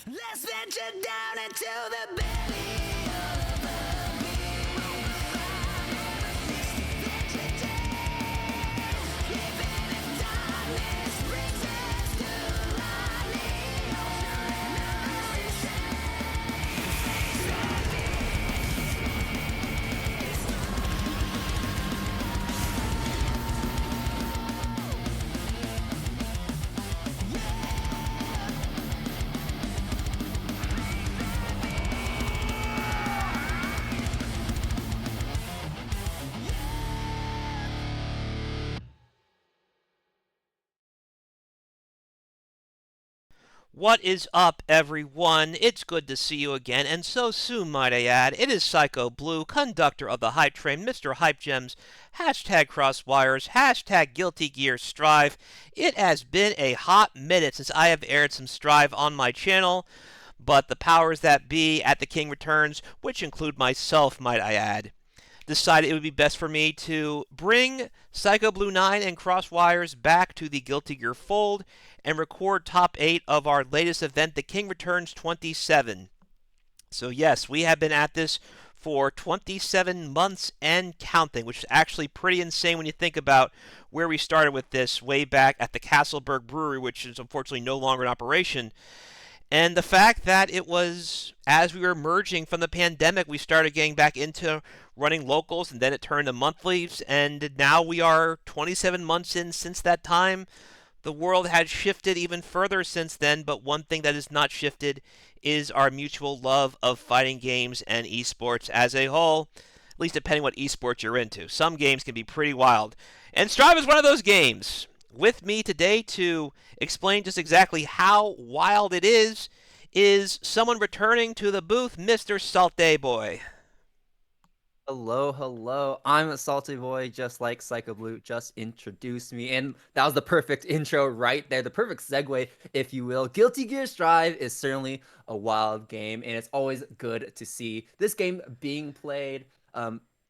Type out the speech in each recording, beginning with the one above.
Let's venture down into the belly of the beast. Venture down, even if darkness brings us to light. What is up, everyone? It's good to see you again, and so soon, might I add. It is Psycho Blue, conductor of the Hype Train, Mr. Hype Gems, hashtag Crosswires, hashtag Guiltygearstrive. It has been a hot minute since I have aired some Strive on my channel, but the powers that be at the King Returns, which include myself, might I add, decided it would be best for me to bring Psycho Blue 9 and Crosswires back to the Guilty Gear fold and record top 8 of our latest event, The King Returns 27. So, yes, we have been at this for 27 months and counting, which is actually pretty insane when you think about where we started with this way back at the Castleberg Brewery, which is unfortunately no longer in operation. And the fact that it was as we were emerging from the pandemic, we started getting back into running locals, and then it turned to monthlies, and now we are 27 months in since that time. The world has shifted even further since then, but one thing that has not shifted is our mutual love of fighting games and esports as a whole, at least depending what esports you're into. Some games can be pretty wild, and Strive is one of those games. With me today to explain just exactly how wild it is someone returning to the booth, Mr. Salte Boy. Hello, hello. I'm a salty boy, just like Psycho Blue just introduced me, and that was the perfect intro right there, the perfect segue, if you will. Guilty Gear Strive is certainly a wild game, and it's always good to see this game being played.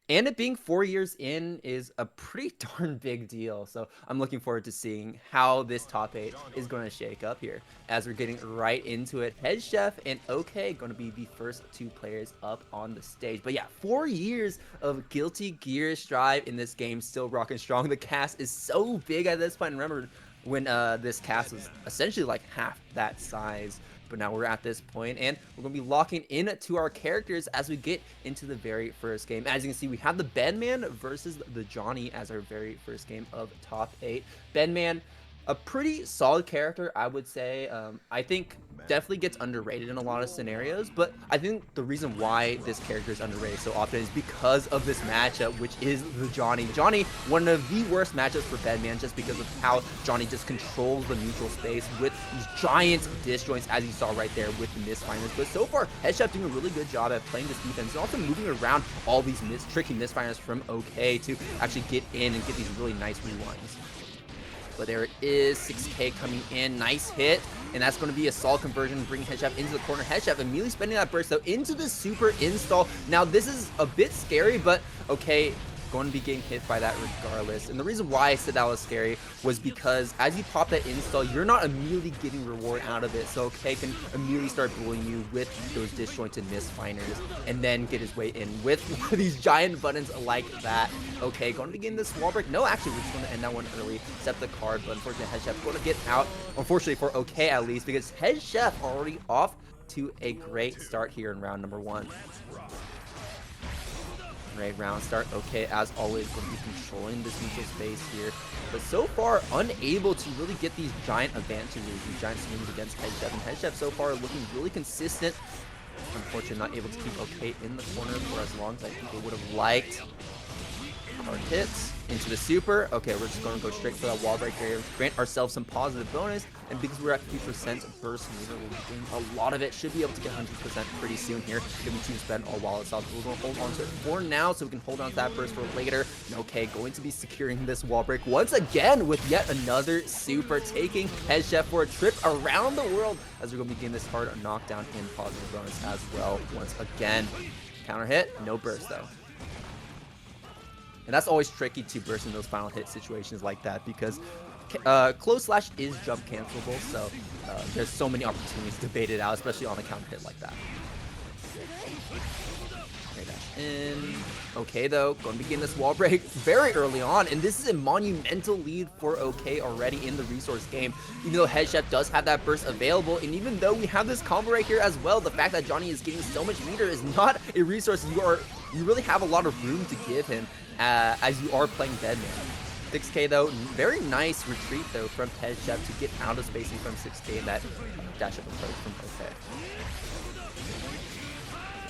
And it being 4 years in is a pretty darn big deal. So I'm looking forward to seeing how this top 8 is going to shake up here as we're getting right into it. Head Chef and OK going to be the first two players up on the stage. But yeah, 4 years of Guilty Gear Strive in this game, still rocking strong. The cast is so big at this point. And remember when this cast was essentially like half that size. But now we're at this point, and we're going to be locking in to our characters as we get into the very first game. As you can see, we have the Bedman versus the Johnny as our very first game of top 8. Bedman, a pretty solid character, I would say. I think definitely gets underrated in a lot of scenarios, but I think the reason why this character is underrated so often is because of this matchup, which is the Johnny. Johnny, one of the worst matchups for Bedman, just because of how Johnny just controls the neutral space with these giant disjoints, as you saw right there with the misfires. But so far, Headchef doing a really good job at playing this defense and also moving around all these tricky misfires from OK to actually get in and get these really nice rewinds. But there it is, 6K coming in, nice hit, and that's going to be a solid conversion, bringing Headchef into the corner. Headchef immediately spending that burst, though, into the super install. Now, this is a bit scary, but okay, going to be getting hit by that regardless. And the reason why I said that was scary was because as you pop that install, you're not immediately getting reward out of it. So OK can immediately start bullying you with those disjointed misfiners and then get his way in with these giant buttons like that. OK, going to begin this wall break. No, actually, we're just going to end that one early, set the card, but unfortunately, Head Chef going to get out, unfortunately for OK at least, because Head Chef already off to a great start here in round number 1. Great round start. OK, as always, going to be controlling this neutral space here. But so far, unable to really get these giant advantages, these giant swings against Head Chef. And Head Chef so far looking really consistent. Unfortunately, not able to keep OK in the corner for as long as I think they would have liked. Hard hits into the super. Okay, we're just going to go straight for that wall break here. Grant ourselves some positive bonus. And because we're at 50% burst meter, we'll be doing a lot of it. Should be able to get 100% pretty soon here. Give me to spend all while it's out. We're going to hold on to it for now so we can hold on to that burst for later. And okay, going to be securing this wall break once again with yet another super, taking Head Chef for a trip around the world as we're going to begin this hard knockdown and positive bonus as well once again. Counter hit, no burst though. And that's always tricky to burst in those final hit situations like that because close slash is jump cancelable, so there's so many opportunities to bait it out, especially on a counter hit like that. Okay, dash in. Okay, though, going to begin this wall break very early on, and this is a monumental lead for OK already in the resource game, even though Head Chef does have that burst available, and even though we have this combo right here as well, the fact that Johnny is getting so much meter is not a resource you really have a lot of room to give him as you are playing Deadman. 6K though, very nice retreat though from Head Chef to get out of spacing from 6K in that dash up approach from OK.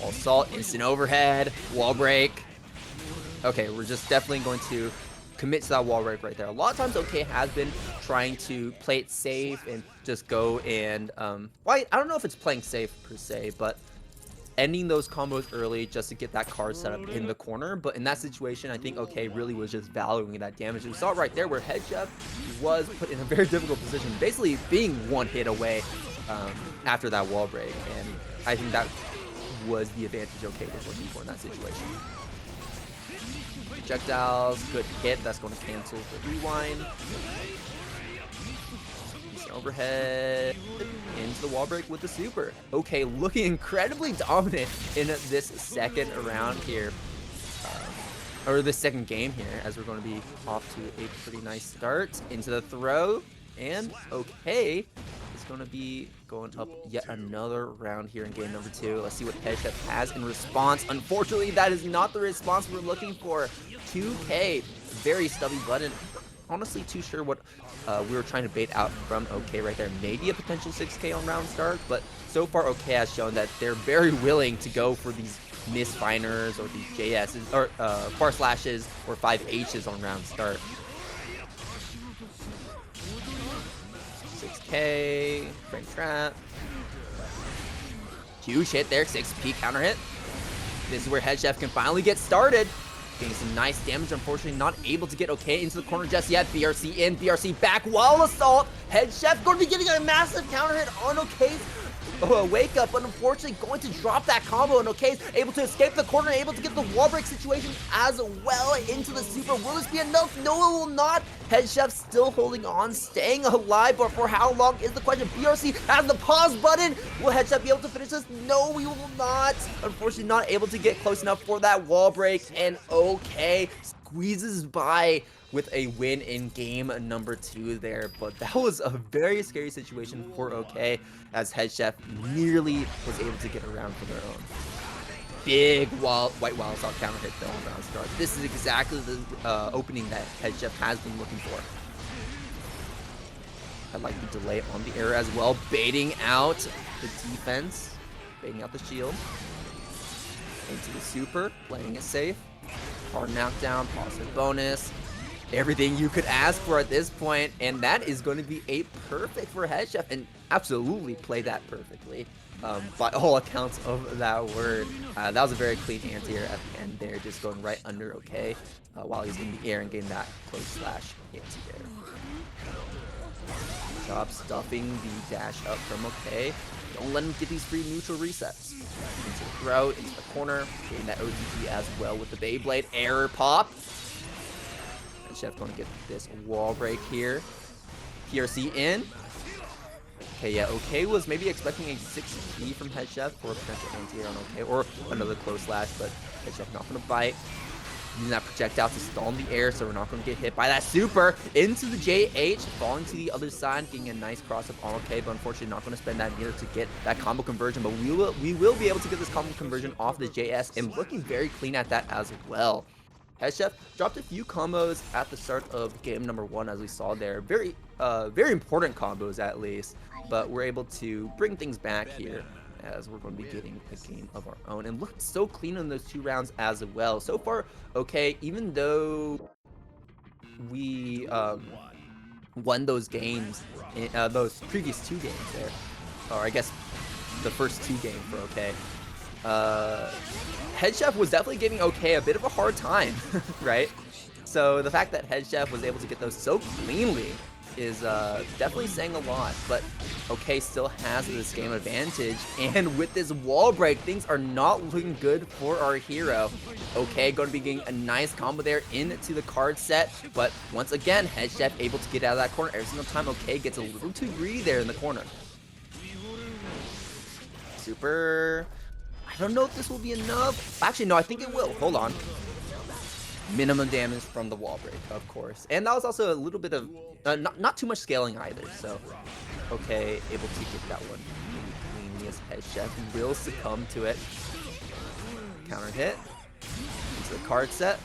Wall salt, instant overhead, wall break. Okay, we're just definitely going to commit to that wall break right there. A lot of times OK has been trying to play it safe and just go and, well, I don't know if it's playing safe per se, but ending those combos early just to get that card set up in the corner. But in that situation, I think OK really was just valuing that damage. We saw it right there where Head Chef was put in a very difficult position, basically being one hit away after that wall break. And I think that was the advantage OK was looking for in that situation. Projectiles, good hit. That's going to cancel the rewind. Overhead into the wall break with the super. OK, looking incredibly dominant in this second round here, or this second game here, as we're going to be off to a pretty nice start into the throw. And OK is going to be going up yet another round here in game number 2. Let's see what Head Chef has in response. Unfortunately, that is not the response we're looking for. 2K, very stubby button. Honestly too sure what we were trying to bait out from OK right there. Maybe a potential 6K on round start, but so far OK has shown that they're very willing to go for these misfiners or these JSs or far slashes or 5Hs on round start. 6K, frame trap. Huge hit there, 6P counter hit. This is where Head Chef can finally get started. Getting some nice damage, unfortunately not able to get OK into the corner just yet. BRC in, BRC back, wall assault. Head Chef going to be getting a massive counter hit on OK's wake up, but unfortunately going to drop that combo, and OK's able to escape the corner, able to get the wall break situation as well into the super. Will this be enough? No, it will not. Head Chef still holding on, staying alive, but for how long is the question. BRC has the pause button. Will Head Chef be able to finish this? No, we will not. Unfortunately not able to get close enough for that wall break, and OK squeezes by with a win in game number 2 there. But that was a very scary situation for OK, as Head Chef nearly was able to get around for their own. Big white wall assault counter hit though on round start. This is exactly the opening that Head Chef has been looking for. I like the delay on the air as well, baiting out the defense, baiting out the shield. Into the super, playing it safe. Hard knockdown, positive bonus. Everything you could ask for at this point, and that is going to be a perfect for Head Chef, and absolutely play that perfectly by all accounts of that word. That was a very clean anti-air at the end there, just going right under OK while he's in the air and getting that close slash anti-air. Job stuffing the dash up from OK. Don't let him get these free neutral resets. Into the throw, into the corner, getting that OTG as well with the Beyblade. Error pop. And Chef going to get this wall break here. PRC in. Okay, yeah, OK was maybe expecting a 6P from Head Chef for a potential anti-air on OK, or another close slash, but Head Chef not going to bite. Using that projectile to stall in the air, so we're not going to get hit by that super. Into the JH, falling to the other side, getting a nice cross-up on OK, but unfortunately not going to spend that meter to get that combo conversion. But we will be able to get this combo conversion off the JS, and looking very clean at that as well. Head Chef dropped a few combos at the start of game number 1, as we saw there. Very important combos at least, but we're able to bring things back here, as we're going to be getting a game of our own, and looked so clean in those 2 rounds as well. So far, OK, even though we won those games, those previous 2 games there, or I guess the first 2 games for OK, Head Chef was definitely giving OK a bit of a hard time, right? So the fact that Head Chef was able to get those so cleanly is definitely saying a lot, but OK still has this game advantage, and with this wall break, things are not looking good for our hero. OK, going to be getting a nice combo there into the card set, but once again, Head Chef able to get out of that corner every single time. OK gets a little too greedy there in the corner. Super. I don't know if this will be enough. Actually, no, I think it will. Hold on. Minimum damage from the wall break, of course. And that was also a little bit of, not too much scaling either, so OK, able to get that one. Maybe as Head Chef will succumb to it. Counter hit. Into the card set.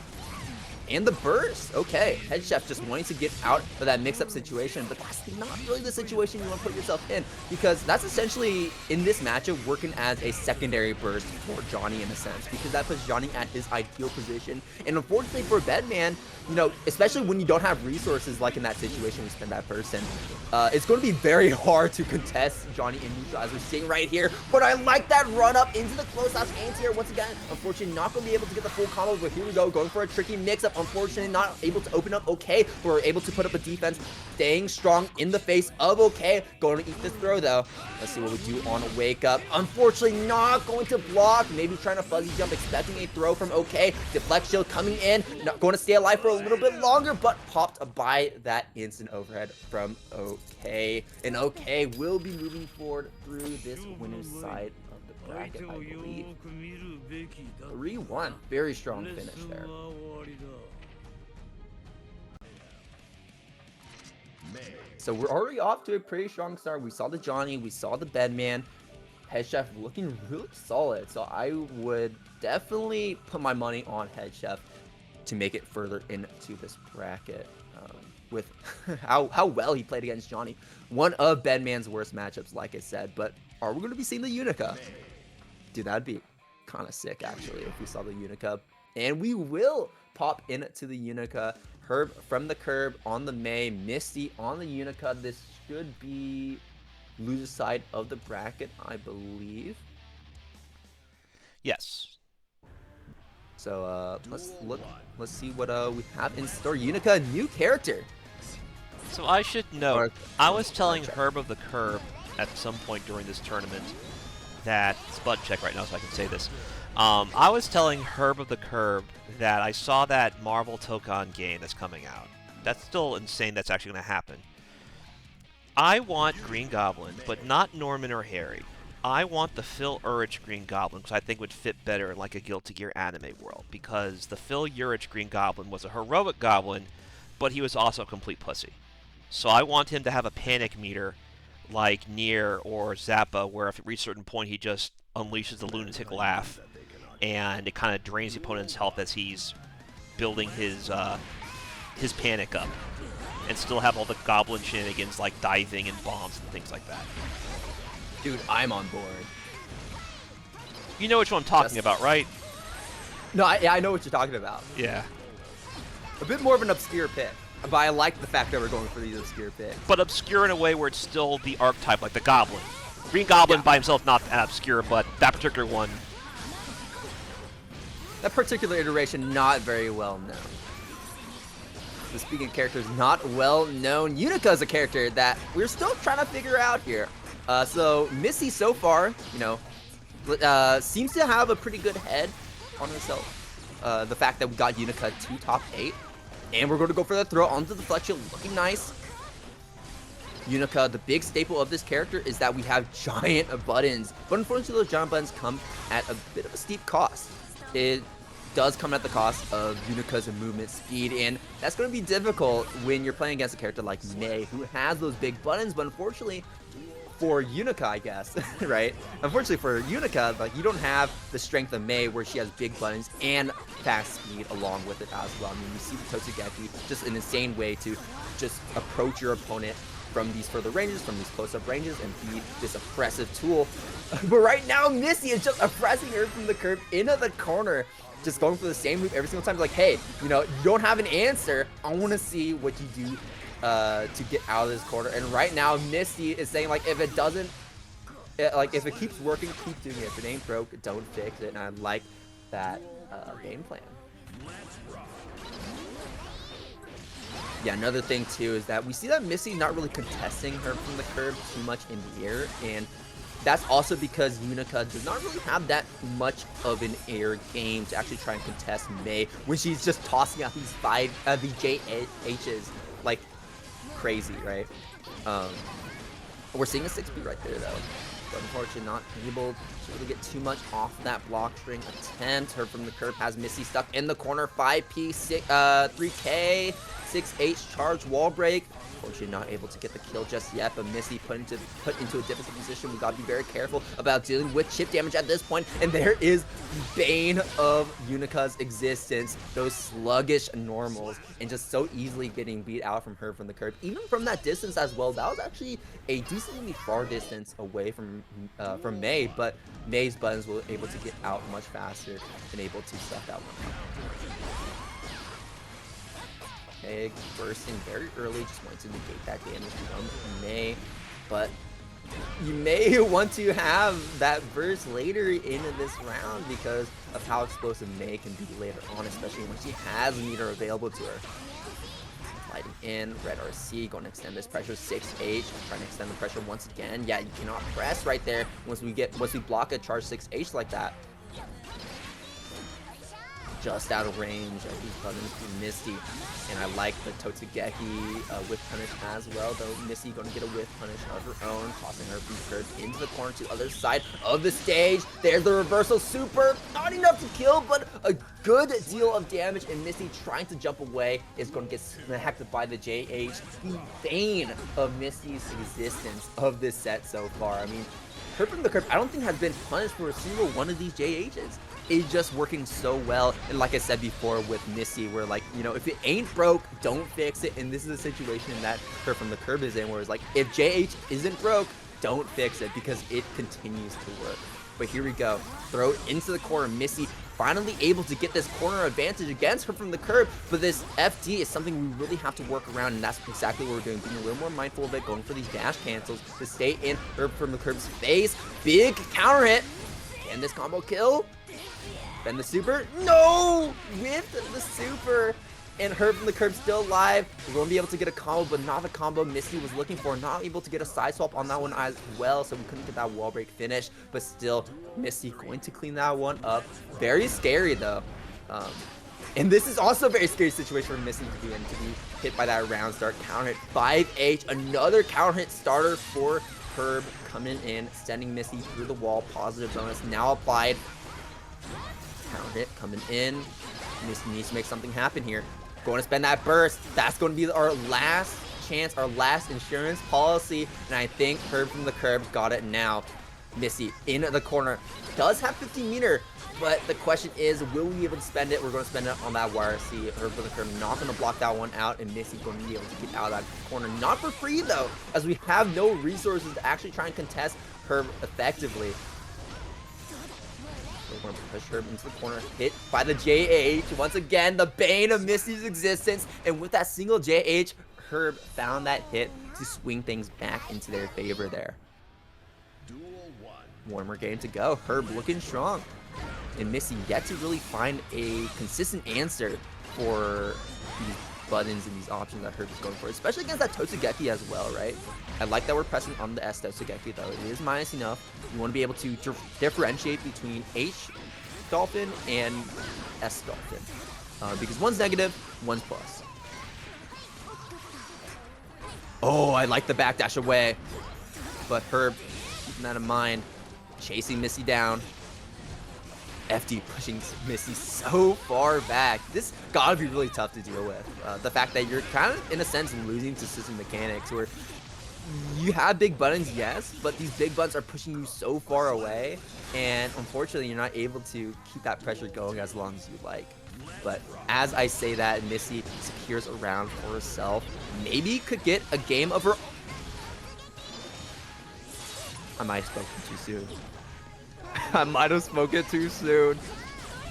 And the burst. OK, Head Chef just wanting to get out of that mix-up situation, but that's not really the situation you want to put yourself in, because that's essentially, in this matchup, working as a secondary burst for Johnny in a sense, because that puts Johnny at his ideal position. And unfortunately for Bedman, you know, especially when you don't have resources like in that situation we spend that person, it's going to be very hard to contest Johnny in neutral as we're seeing right here. But I like that run up into the close-house anti-air once again. Unfortunately, not going to be able to get the full combo, but here we go, going for a tricky mix-up. Unfortunately, not able to open up OK. We're able to put up a defense, staying strong in the face of OK. Going to eat this throw, though. Let's see what we do on a wake up. Unfortunately, not going to block. Maybe trying to fuzzy jump, expecting a throw from OK. Deflect shield coming in. Not going to stay alive for a little bit longer, but popped by that instant overhead from OK. And OK will be moving forward through this winner's side of the bracket, I believe. 3-1. Very strong finish there. So we're already off to a pretty strong start. We saw the Johnny, we saw the Bedman. Head Chef looking really solid. So I would definitely put my money on Head Chef to make it further into this bracket. With how well he played against Johnny. One of Bedman's worst matchups, like I said. But are we going to be seeing the Unica? Dude, that'd be kind of sick, actually, if we saw the Unica. And we will pop into the Unica. Herb from the curb on the May. Misty on the Unica. This should be loser side of the bracket, I believe. Yes. So let's look. Let's see what we have in store. Unica, new character. So I should note, I was telling Herb of the Curb at some point during this tournament that, it's butt check right now so I can say this. I was telling Herb of the Curb that I saw that Marvel Tokon game that's coming out. That's still insane that's actually going to happen. I want Green Goblin, but not Norman or Harry. I want the Phil Urich Green Goblin because I think would fit better in like a Guilty Gear anime world, because the Phil Urich Green Goblin was a heroic goblin, but he was also a complete pussy. So I want him to have a panic meter like Nier or Zappa, where if it reaches a certain point he just unleashes the lunatic laugh and it kind of drains the opponent's health as he's building his panic up, and still have all the goblin shenanigans like diving and bombs and things like that. Dude, I'm on board. You know which one I'm talking about, right? No, I know what you're talking about. Yeah. A bit more of an obscure pick, but I like the fact that we're going for these obscure picks. But obscure in a way where it's still the archetype, like the Goblin. Green Goblin by himself not obscure, but that particular one. That particular iteration not very well known. So speaking of characters not well known, Unica is a character that we're still trying to figure out here. So Missy so far, you know, seems to have a pretty good head on herself. The fact that we got Unica to top 8. And we're going to go for the throw onto the flex shield, looking nice. Unica, the big staple of this character is that we have giant buttons. But unfortunately, those giant buttons come at a bit of a steep cost. It does come at the cost of Unica's movement speed, and that's going to be difficult when you're playing against a character like May, who has those big buttons, but unfortunately, for Unica, I guess, right? Unfortunately for Unica, like, you don't have the strength of May where she has big buttons and fast speed along with it as well. I mean, you see the Totsugeki, just an insane way to just approach your opponent from these further ranges, from these close-up ranges, and be this oppressive tool. But right now, Missy is just oppressing her from the curb into the corner, just going for the same move every single time. Like, hey, you know, you don't have an answer. I want to see what you do to get out of this corner. And right now, Misty is saying, like, if it doesn't, like, if it keeps working, keep doing it. If it ain't broke, don't fix it. And I like that game plan. Yeah, another thing too is that we see that Missy not really contesting her from the curb too much in the air, and that's also because Unica does not really have that much of an air game to actually try and contest May when she's just tossing out these these JHs like crazy, right? We're seeing a 6B right there though. But unfortunately not able to really get too much off that block string attempt. Her from the curb has Missy stuck in the corner. 5P, 3K, 6H charge wall break. Unfortunately not able to get the kill just yet, but Missy put into a difficult position. We gotta be very careful about dealing with chip damage at this point. And there is bane of Unica's existence, those sluggish normals, and just so easily getting beat out from her from the curb. Even from that distance as well, that was actually a decently far distance away from May, but May's buttons were able to get out much faster and able to stuff that one out. Okay, bursting very early, just wanted to negate that damage from May, but you may want to have that burst later in this round because of how explosive May can be later on, especially when she has meter available to her. Sliding in, red RC, going to extend this pressure, 6H, trying to extend the pressure once again. Yeah, you cannot press right there once we block a charge 6H like that. Just out of range of these buttons from Misty, and I like the Totsugeki whiff punish as well, though Misty going to get a whiff punish of her own, tossing her from curve into the corner to the other side of the stage. There's the reversal super, not enough to kill, but a good deal of damage, and Misty trying to jump away is going to get smacked by the JH, the bane of Misty's existence of this set so far. I mean, her from the curve, I don't think has been punished for a single one of these JHs. It's just working so well, and like I said before with Missy, where like, you know, if it ain't broke, don't fix it, and this is a situation that her from the curb is in, where it's like, if JH isn't broke, don't fix it, because it continues to work. But here we go, throw it into the corner. Missy finally able to get this corner advantage against her from the curb, but this FD is something we really have to work around, and that's exactly what we're doing, being a little more mindful of it, going for these dash cancels to stay in her from the curb's face. Big counter hit. Can this combo kill? Bend the super. No! With the super. And Herb from the curb still alive. We're going to be able to get a combo, but not the combo Misty was looking for. Not able to get a side swap on that one as well, so we couldn't get that wall break finish. But still, Misty going to clean that one up. Very scary, though. And this is also a very scary situation for Misty to be in, to be hit by that round start. Counter hit 5H. Another counter hit starter for Herb coming in, sending Misty through the wall. Positive bonus now applied. Counter hit coming in. Misty needs to make something happen here. Going to spend that burst. That's going to be our last chance, our last insurance policy. And I think Herb from the curb got it now. Misty in the corner. Does have 15 meter, but the question is, will we be able to spend it? We're going to spend it on that YRC. Herb from the curb not going to block that one out, and Misty going to be able to get out of that corner. Not for free, though, as we have no resources to actually try and contest Herb effectively. We're going to push Herb into the corner, hit by the JH. Once again, the bane of Misty's existence. And with that single JH, Herb found that hit to swing things back into their favor there. One more game to go. Herb looking strong. And Misty yet to really find a consistent answer for these buttons and these options that Herb is going for, especially against that Totsugeki as well, right? I like that we're pressing on the S Totsugeki, though. It is minus enough. You want to be able to differentiate between H Dolphin and S Dolphin. Because one's negative, one's plus. Oh, I like the backdash away. But Herb, keeping that in mind, chasing Misty down. FD pushing Misty so far back. This gotta be really tough to deal with. The fact that you're kind of, in a sense, losing to system mechanics, where you have big buttons, yes, but these big buttons are pushing you so far away, and unfortunately, you're not able to keep that pressure going as long as you like. But as I say that, Misty secures a round for herself. Maybe could get a game of her. I might have spoken too soon. I might have spoken too soon.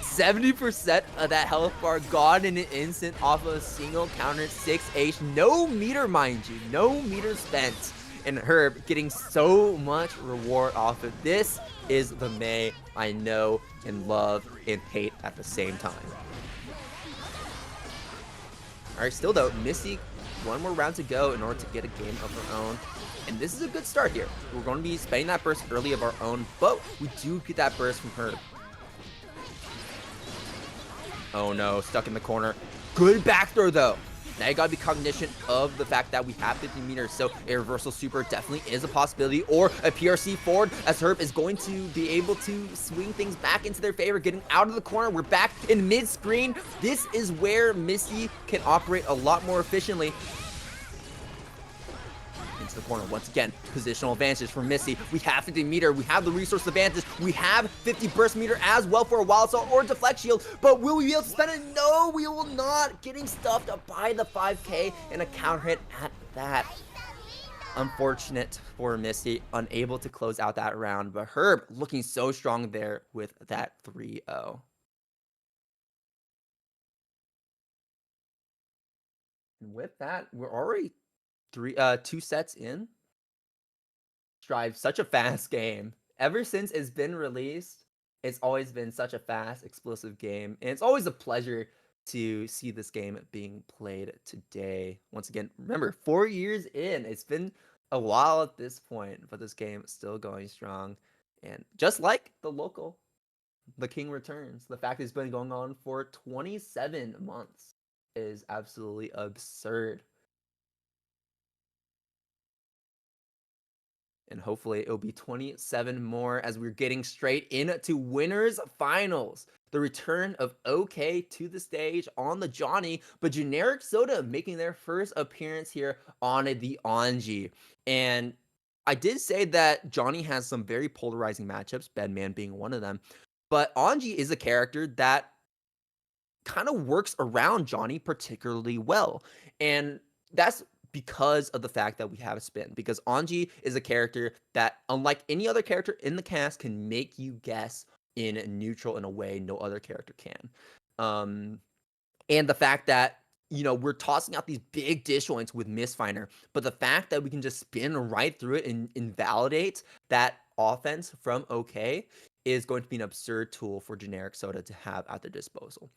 70% of that health bar gone in an instant off of a single counter 6H. No meter, mind you. No meter spent. And Herb getting so much reward off of this is the May I know and love and hate at the same time. Alright, still though, Misty one more round to go in order to get a game of our own. And this is a good start here. We're going to be spending that burst early of our own, but we do get that burst from Herb. Oh no, stuck in the corner. Good back throw though. Now you gotta be cognizant of the fact that we have 50 meters, so a reversal super definitely is a possibility, or a PRC forward, as Herb is going to be able to swing things back into their favor, getting out of the corner. We're back in mid-screen. This is where Misty can operate a lot more efficiently. Into the corner once again. Positional advantage for Missy. We have 50 meter. We have the resource advantage. We have 50 burst meter as well for a wild assault or deflect shield. But will we be able to spend it? No, we will not. Getting stuffed up by the 5K and a counter hit at that. Unfortunate for Misty, unable to close out that round. But Herb looking so strong there with that 3-0. And with that, we're already 2 sets in. Strive, such a fast game. Ever since it's been released, it's always been such a fast, explosive game. And it's always a pleasure to see this game being played today. Once again, remember, 4 years in. It's been a while at this point, but this game is still going strong. And just like the local, The King Returns, the fact it's been going on for 27 months is absolutely absurd. And hopefully it'll be 27 more as we're getting straight into winners finals. The return of OK to the stage on the Johnny, but Generic Soda making their first appearance here on the Anji. And I did say that Johnny has some very polarizing matchups, Bedman being one of them. But Anji is a character that kind of works around Johnny particularly well. And that's because of the fact that we have a spin. Because Anji is a character that, unlike any other character in the cast, can make you guess in neutral in a way no other character can. And the fact that, you know, we're tossing out these big disjoints with Mistfinder, but the fact that we can just spin right through it and invalidate that offense from OK is going to be an absurd tool for Generic Soda to have at their disposal.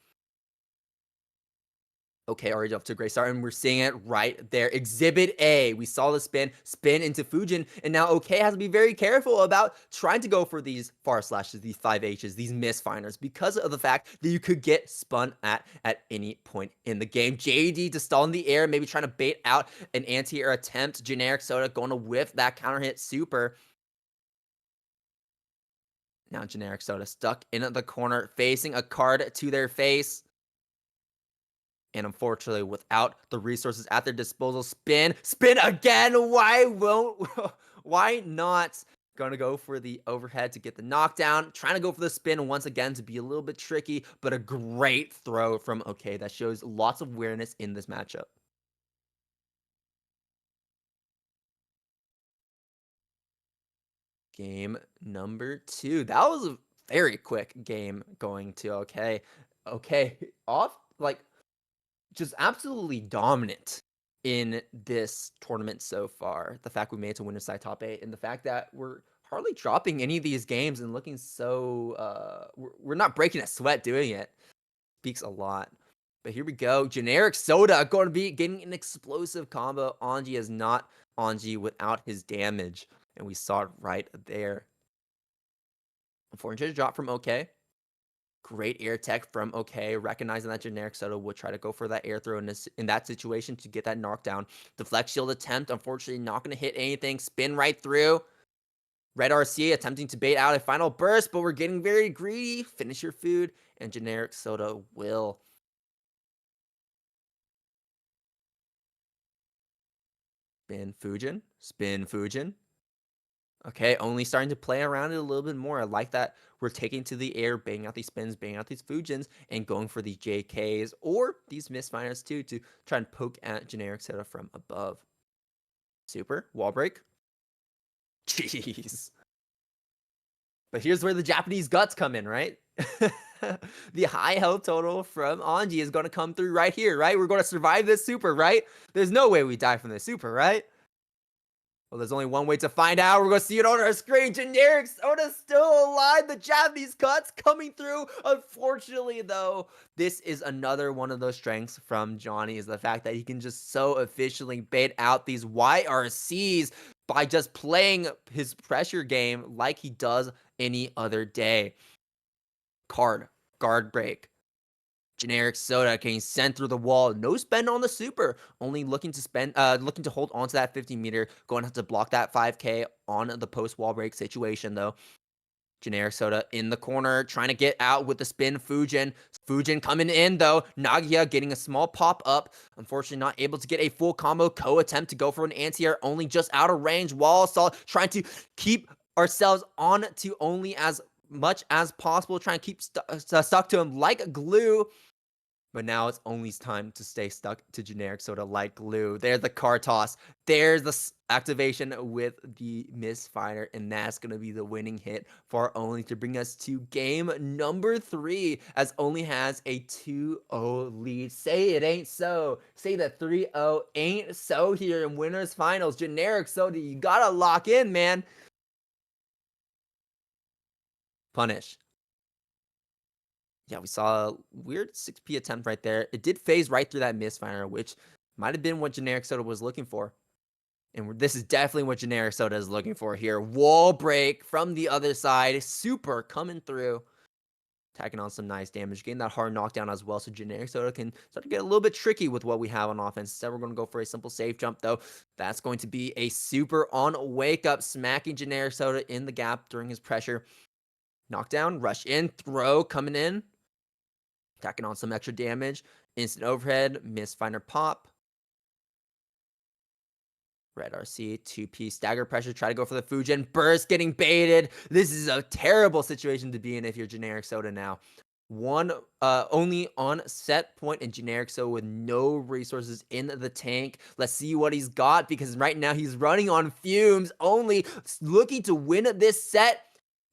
Okay, already off to a great start, and we're seeing it right there. Exhibit A. We saw the spin into Fujin, and now OK has to be very careful about trying to go for these far slashes, these 5Hs, these misfinders, because of the fact that you could get spun at any point in the game. JD to stall in the air, maybe trying to bait out an anti-air attempt. Generic Soda going to whiff that counter hit super. Now Generic Soda stuck in the corner, facing a card to their face. And unfortunately, without the resources at their disposal, spin again. Why not? Gonna go for the overhead to get the knockdown. Trying to go for the spin once again to be a little bit tricky, but a great throw from OK that shows lots of awareness in this matchup. Game number 2. That was a very quick game going to OK. OK, off like just absolutely dominant in this tournament so far. The fact we made it to winner's side top 8, and the fact that we're hardly dropping any of these games and looking so we're not breaking a sweat doing it speaks a lot. But here we go. Generic Soda going to be getting an explosive combo. Anji is not Anji without his damage, and we saw it right there. Unfortunate drop from OK. Great air tech from OK, recognizing that Generic Soda would try to go for that air throw in that situation to get that knockdown. Deflect shield attempt, unfortunately not going to hit anything. Spin right through. Red RC attempting to bait out a final burst, but we're getting very greedy. Finish your food, and Generic Soda will. Spin Fujin. Okay, only starting to play around it a little bit more. I like that we're taking to the air, banging out these spins, banging out these Fujins, and going for these JKs or these misfires too to try and poke at Generic Soda from above. Super, wall break. Jeez. But here's where the Japanese guts come in, right? The high health total from Anji is going to come through right here, right? We're going to survive this super, right? There's no way we die from this super, right? Well, there's only one way to find out. We're going to see it on our screen. Generic Soda still alive. The Japanese cuts coming through. Unfortunately, though, this is another one of those strengths from Johnny, is the fact that he can just so efficiently bait out these YRCs by just playing his pressure game like he does any other day. Guard break. Generic Soda getting sent through the wall. No spend on the super. Only looking to hold on to that 50-meter. Going to have to block that 5K on the post wall break situation, though. Generic Soda in the corner, trying to get out with the spin. Fujin coming in, though. Nagia getting a small pop up. Unfortunately, not able to get a full combo. Attempt to go for an anti-air, only just out of range. Wall Assault trying to keep ourselves on to only as much as possible. Trying to keep stuck to him like glue. But now it's only time to stay stuck to Generic Soda like glue. There's the car toss. There's the activation with the misfire. And that's going to be the winning hit for Only to bring us to game number 3. As Only has a 2-0 lead. Say it ain't so. Say that 3-0 ain't so here in winners finals. Generic Soda, you got to lock in, man. Punish. Yeah, we saw a weird 6P attempt right there. It did phase right through that misfire, which might have been what Generic Soda was looking for. And this is definitely what Generic Soda is looking for here. Wall break from the other side. Super coming through. Tacking on some nice damage. Getting that hard knockdown as well. So Generic Soda can start to get a little bit tricky with what we have on offense. Instead, we're going to go for a simple safe jump, though. That's going to be a super on wake up. Smacking Generic Soda in the gap during his pressure. Knockdown. Rush in. Throw coming in. Tacking on some extra damage. Instant overhead. Misfire pop. Red RC. 2P stagger pressure. Try to go for the Fujin. Burst getting baited. This is a terrible situation to be in if you're Generic Soda now. Only on set point and Generic Soda with no resources in the tank. Let's see what he's got, because right now he's running on fumes. Only looking to win this set.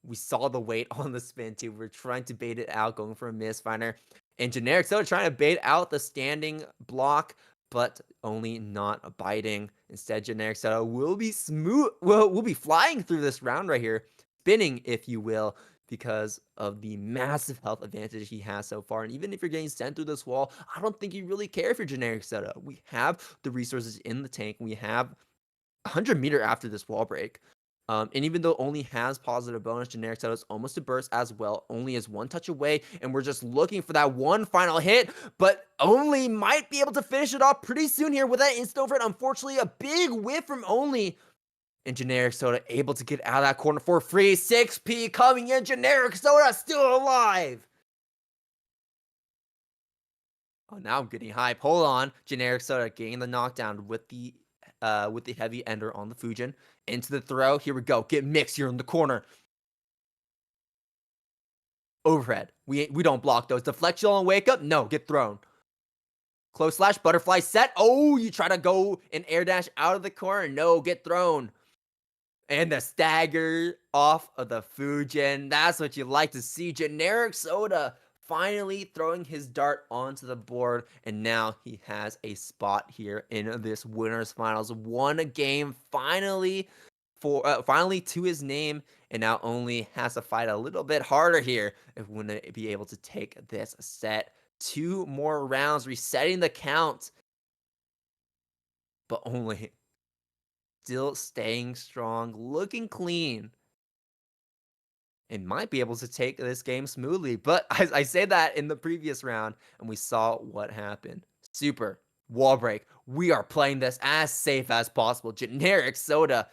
We saw the weight on the spin too. We're trying to bait it out, going for a misfire. And Generic Soda trying to bait out the standing block, but Only not biting. Instead, Generic Soda will be smooth. Well, we'll be flying through this round right here, spinning, if you will, because of the massive health advantage he has so far. And even if you're getting sent through this wall, I don't think you really care if you're Generic Soda. We have the resources in the tank. We have 100 meter after this wall break. And even though Only has positive bonus, Generic Soda is almost a burst as well. Only is one touch away, and we're just looking for that one final hit. But Only might be able to finish it off pretty soon here with that instant overhead. Unfortunately, a big whiff from Only. And Generic Soda able to get out of that corner for free. 6P coming in. Generic Soda still alive. Oh, now I'm getting hype. Hold on. Generic Soda getting the knockdown with the heavy ender on the Fujin. Into the throw. Here we go. Get mixed here in the corner. Overhead. We don't block those. Deflection on wake up. No, get thrown. Close slash. Butterfly set. Oh, you try to go an air dash out of the corner. No, get thrown. And the stagger off of the Fujin. That's what you like to see. Generic Soda finally throwing his dart onto the board. And now he has a spot here in this winners finals. Won a game finally to his name. And now Only has to fight a little bit harder here if we want to be able to take this set. 2 more rounds, resetting the count. But Only still staying strong, looking clean, and might be able to take this game smoothly. But I say that in the previous round, and we saw what happened. Super wall break. We are playing this as safe as possible. Generic Soda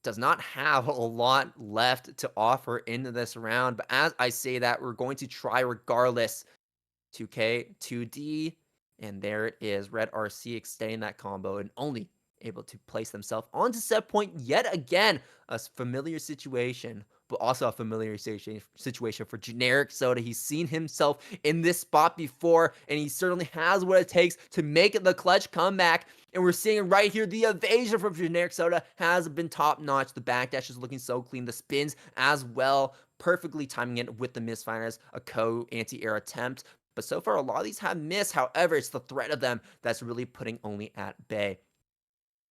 does not have a lot left to offer into this round, but as I say that, we're going to try regardless. 2K, 2D, and there it is. Red RC extending that combo and Only able to place themselves onto set point yet again. A familiar situation, but also a familiar situation for Generic Soda. He's seen himself in this spot before, and he certainly has what it takes to make the clutch comeback. And we're seeing right here, the evasion from Generic Soda has been top notch. The backdash is looking so clean. The spins as well, perfectly timing it with the misfires, a anti-air attempt. But so far, a lot of these have missed. However, it's the threat of them that's really putting Only at bay.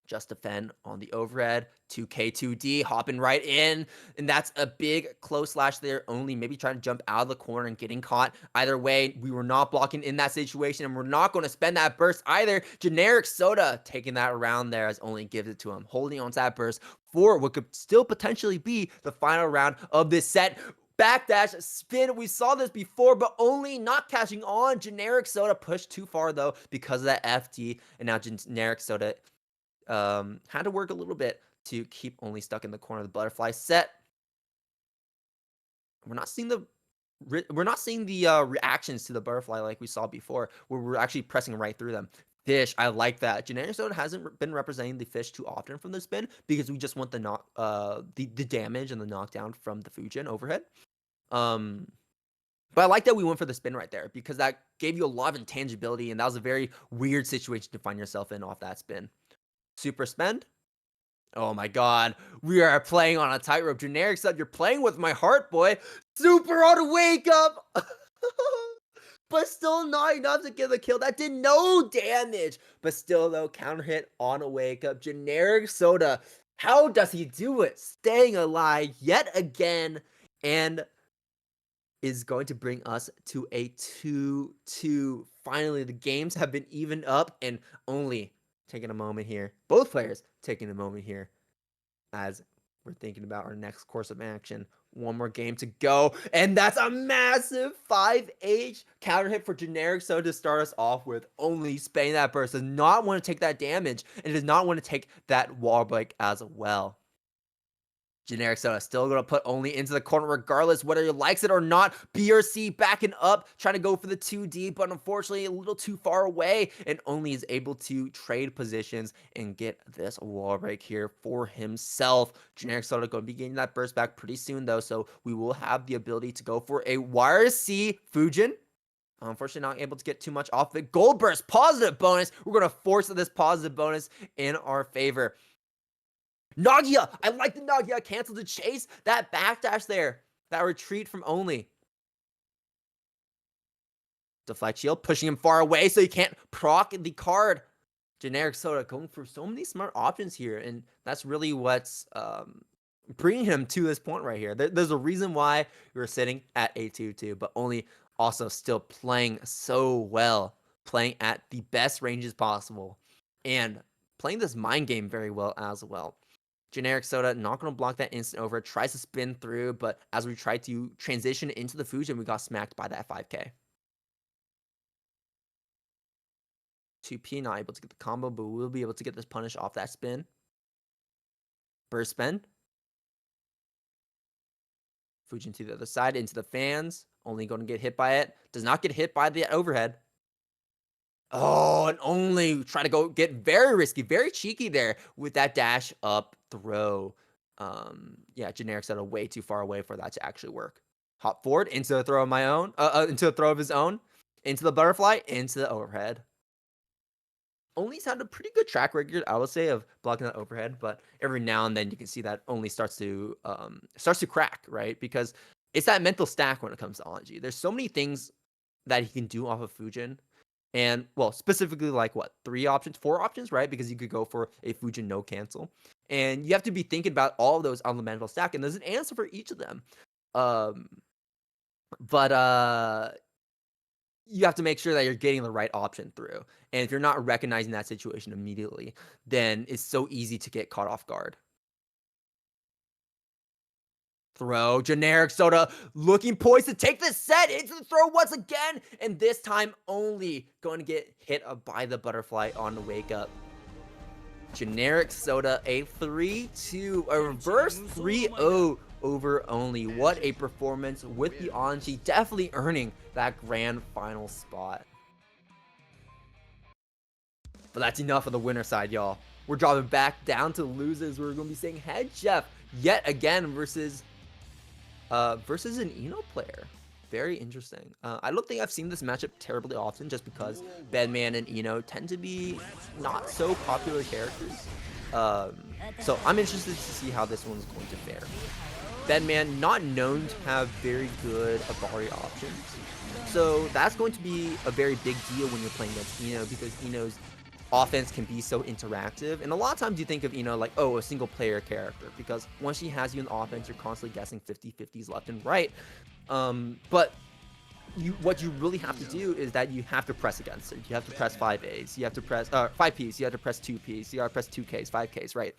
just defend on the overhead. 2K2D hopping right in, and that's a big close slash there. Only maybe trying to jump out of the corner and getting caught. Either way, we were not blocking in that situation, and we're not going to spend that burst either. Generic Soda taking that around there as Only gives it to him, holding on to that burst for what could still potentially be the final round of this set. Backdash, spin, we saw this before, but Only not catching on. Generic Soda pushed too far though because of that FD, and now Generic Soda had to work a little bit to keep Only stuck in the corner of the butterfly set. We're not seeing the reactions to the butterfly like we saw before, where we're actually pressing right through them. Fish, I like that. Generic Soda hasn't been representing the fish too often from the spin because we just want the damage and the knockdown from the Fujin overhead. But I like that we went for the spin right there because that gave you a lot of intangibility, and that was a very weird situation to find yourself in off that spin. Super spend. Oh my god, we are playing on a tightrope. Generic Soda, you're playing with my heart, boy. Super on wake up. But still not enough to get the kill. That did no damage. But still, though, counter hit on a wake up. Generic Soda, how does he do it? Staying alive yet again. And is going to bring us to a 2-2. Finally, the games have been evened up, and Only taking a moment here. Both players taking a moment here as we're thinking about our next course of action. One more game to go, and that's a massive 5H counter hit for Generic Soda to start us off with. Only spinning that burst, does not want to take that damage, and does not want to take that wall break as well. Generic Soda still going to put Only into the corner regardless whether he likes it or not. BRC backing up, trying to go for the 2D, but unfortunately a little too far away, and Only is able to trade positions and get this wall break here for himself. Generic Soda going to be getting that burst back pretty soon though, so we will have the ability to go for a Wire C Fujin. Unfortunately, not able to get too much off of it. Gold burst, positive bonus. We're going to force this positive bonus in our favor. Nagia! I like the Nagia. Cancel the chase. That backdash there. That retreat from Only. Deflect shield. Pushing him far away so he can't proc the card. Generic Soda going for so many smart options here. And that's really what's bringing him to this point right here. There's a reason why we were sitting at a 2-2. But Only also still playing so well. Playing at the best ranges possible. And playing this mind game very well as well. Generic Soda not going to block that instant over. Tries to spin through, but as we try to transition into the Fujin, we got smacked by that 5K. 2P not able to get the combo, but we'll be able to get this punish off that spin. Burst spin. Fujin to the other side, into the fans. Only going to get hit by it. Does not get hit by the overhead. Oh, and Only try to go get very risky, very cheeky there with that dash up throw. Yeah, Generic Soda way too far away for that to actually work. Hop forward into a throw of my own, into a throw of his own, into the butterfly, into the overhead. Only's had a pretty good track record, I would say, of blocking that overhead, but every now and then you can see that Only starts to crack, right? Because it's that mental stack when it comes to Anji. There's so many things that he can do off of Fujin. And, well, specifically like what, 4 options, right? Because you could go for a Fujin no cancel. And you have to be thinking about all of those on the mental stack, and there's an answer for each of them. But you have to make sure that you're getting the right option through. And if you're not recognizing that situation immediately, then it's so easy to get caught off guard. Throw. Generic Soda looking poised to take the set into the throw once again. And this time Only going to get hit by the butterfly on the wake up. Generic Soda, a 3-2, a reverse 3-0 over Only. What a performance with the Anji, definitely earning that grand final spot. But that's enough of the winner side, y'all. We're dropping back down to losers. We're going to be saying Head Chef yet again versus an Ino player. Very interesting. I don't think I've seen this matchup terribly often just because Bedman and Ino tend to be not so popular characters. So I'm interested to see how this one's going to fare. Bedman not known to have very good Abari options. So that's going to be a very big deal when you're playing against Ino because Ino's offense can be so interactive. And a lot of times you think of, like, oh, a single player character, because once she has you in offense, you're constantly guessing 50-50s left and right. But what you really have to do is that you have to press against it. You have to press 5As, you have to press 5Ps, you have to press 2Ps, you have to press 2Ks, 5Ks, right?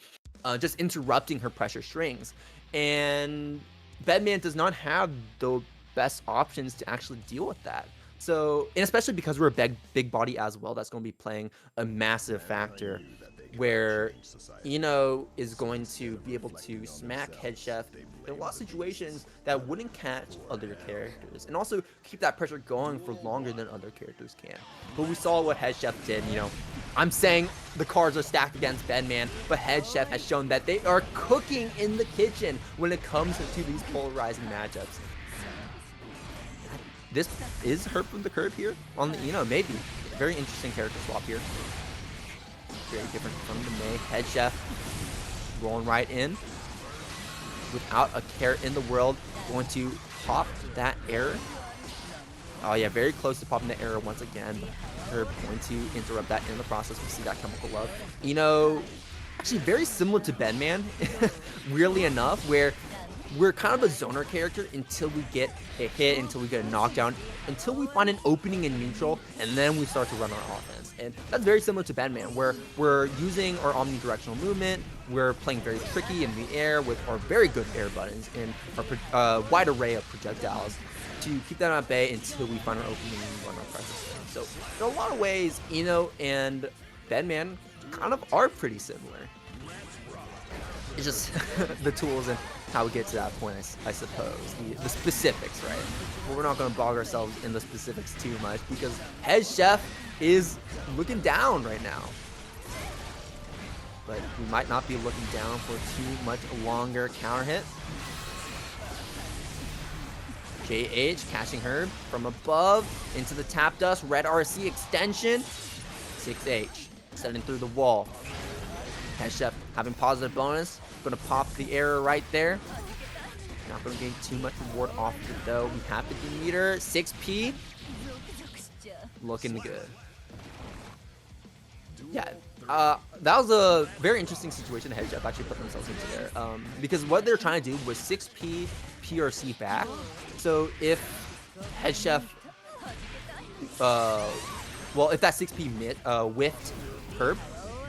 Just interrupting her pressure strings. And Bedman does not have the best options to actually deal with that. So, and especially because we're a big body as well, that's going to be playing a massive factor, where Ino is going to be able to smack Head Chef in a lot of situations that wouldn't catch other characters, and also keep that pressure going for longer than other characters can. But we saw what Head Chef did. I'm saying the cards are stacked against Bedman, but Head Chef has shown that they are cooking in the kitchen when it comes to these polarizing matchups. This is Herb from the curb here on the maybe. Very interesting character swap here. Very different from the May. Head Chef rolling right in without a care in the world. Going to pop that error. Oh yeah, very close to popping the error once again. Herb going to interrupt that in the process. We see that Chemical Love. Actually very similar to Bedman, weirdly enough, where we're kind of a zoner character until we get a hit, until we get a knockdown, until we find an opening in neutral, and then we start to run our offense. And that's very similar to Bedman, where we're using our omnidirectional movement, we're playing very tricky in the air with our very good air buttons and our wide array of projectiles to keep that at bay until we find our opening and run our pressure. So in a lot of ways, Ino and Bedman kind of are pretty similar. It's just the tools and how we get to that point, I suppose. The specifics, right? But we're not going to bog ourselves in the specifics too much, because Head Chef is looking down right now. But we might not be looking down for too much longer. Counter hit. JH catching her from above into the tap dust. Red RC extension. 6H sending through the wall. Head Chef having positive bonus. Gonna pop the error right there. Not gonna gain too much reward off of it though. We have the meter. 6P. Looking good. Yeah. That was a very interesting situation Head Chef actually put themselves into there. Because what they're trying to do was 6P PRC back. So if Head Chef well, if that 6P whiffed Herb,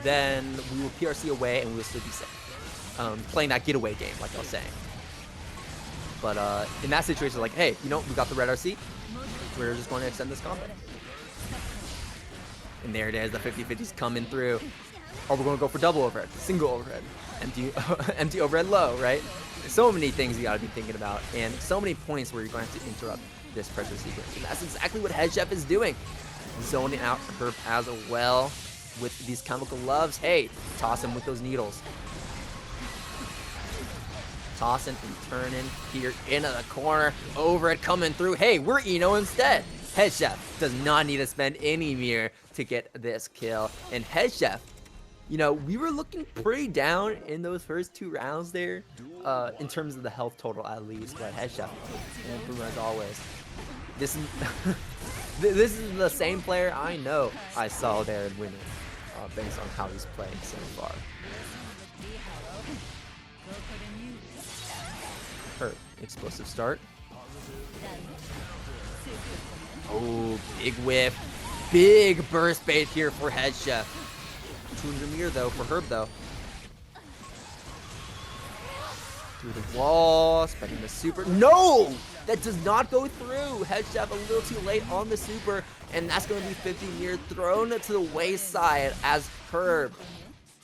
then we will PRC away and we will still be safe. Playing that getaway game, like I was saying. But in that situation, like, hey, we got the red RC. We're just going to extend this combo. And there it is, the 50-50s coming through. Or we're going to go for double overhead, single overhead, empty overhead low, right? So many things you got to be thinking about, and so many points where you're going to have to interrupt this pressure sequence. And that's exactly what Head Chef is doing. Zoning out Herb as well with these Chemical Loves. Hey, toss him with those needles. Tossing and turning here into the corner. Over it coming through. Hey, we're Ino instead. Head Chef does not need to spend any mirror to get this kill. And Head Chef, we were looking pretty down in those first 2 rounds there, in terms of the health total at least. But Head Chef, as always. This is this is the same player I know I saw there in winning, based on how he's playing so far. Hurt. Explosive start. Oh, big whiff. Big burst bait here for Head Chef. 200 meter though for Herb though. Through the wall, spending the super. No! That does not go through. Head Chef a little too late on the super, and that's going to be 50 meter thrown to the wayside as Herb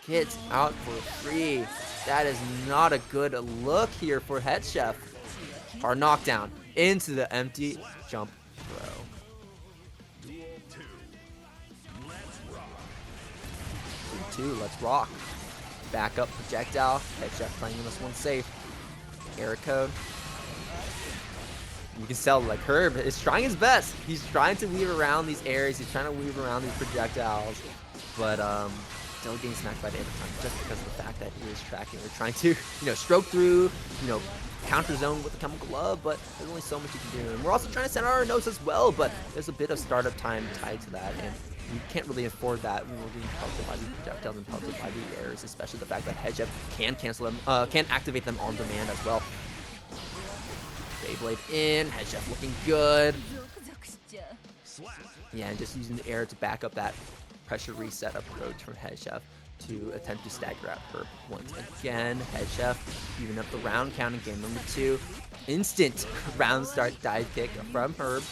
gets out for free. That is not a good look here for Head Chef. Hard knockdown into the empty jump throw. 3-2, let's rock. Back up projectile. Head Chef playing this one safe. Error code. You can tell, like, Herb is trying his best. He's trying to weave around these areas. He's trying to weave around these projectiles. But, still getting smacked by the every time just because of the fact that he is tracking. We're trying to, stroke through, counter zone with the Chemical Love, but there's only so much you can do. And we're also trying to send out our notes as well, but there's a bit of startup time tied to that. And we can't really afford that when we're getting pelted by the projectiles and pelted by the airs, especially the fact that Head Chef can cancel them, can activate them on demand as well. Beyblade in, Head Chef looking good. Yeah, and just using the air to back up that pressure reset approach from Head Chef to attempt to stagger out Herb once again. Head Chef even up the round count in game number 2. Instant round start dive kick from Herb.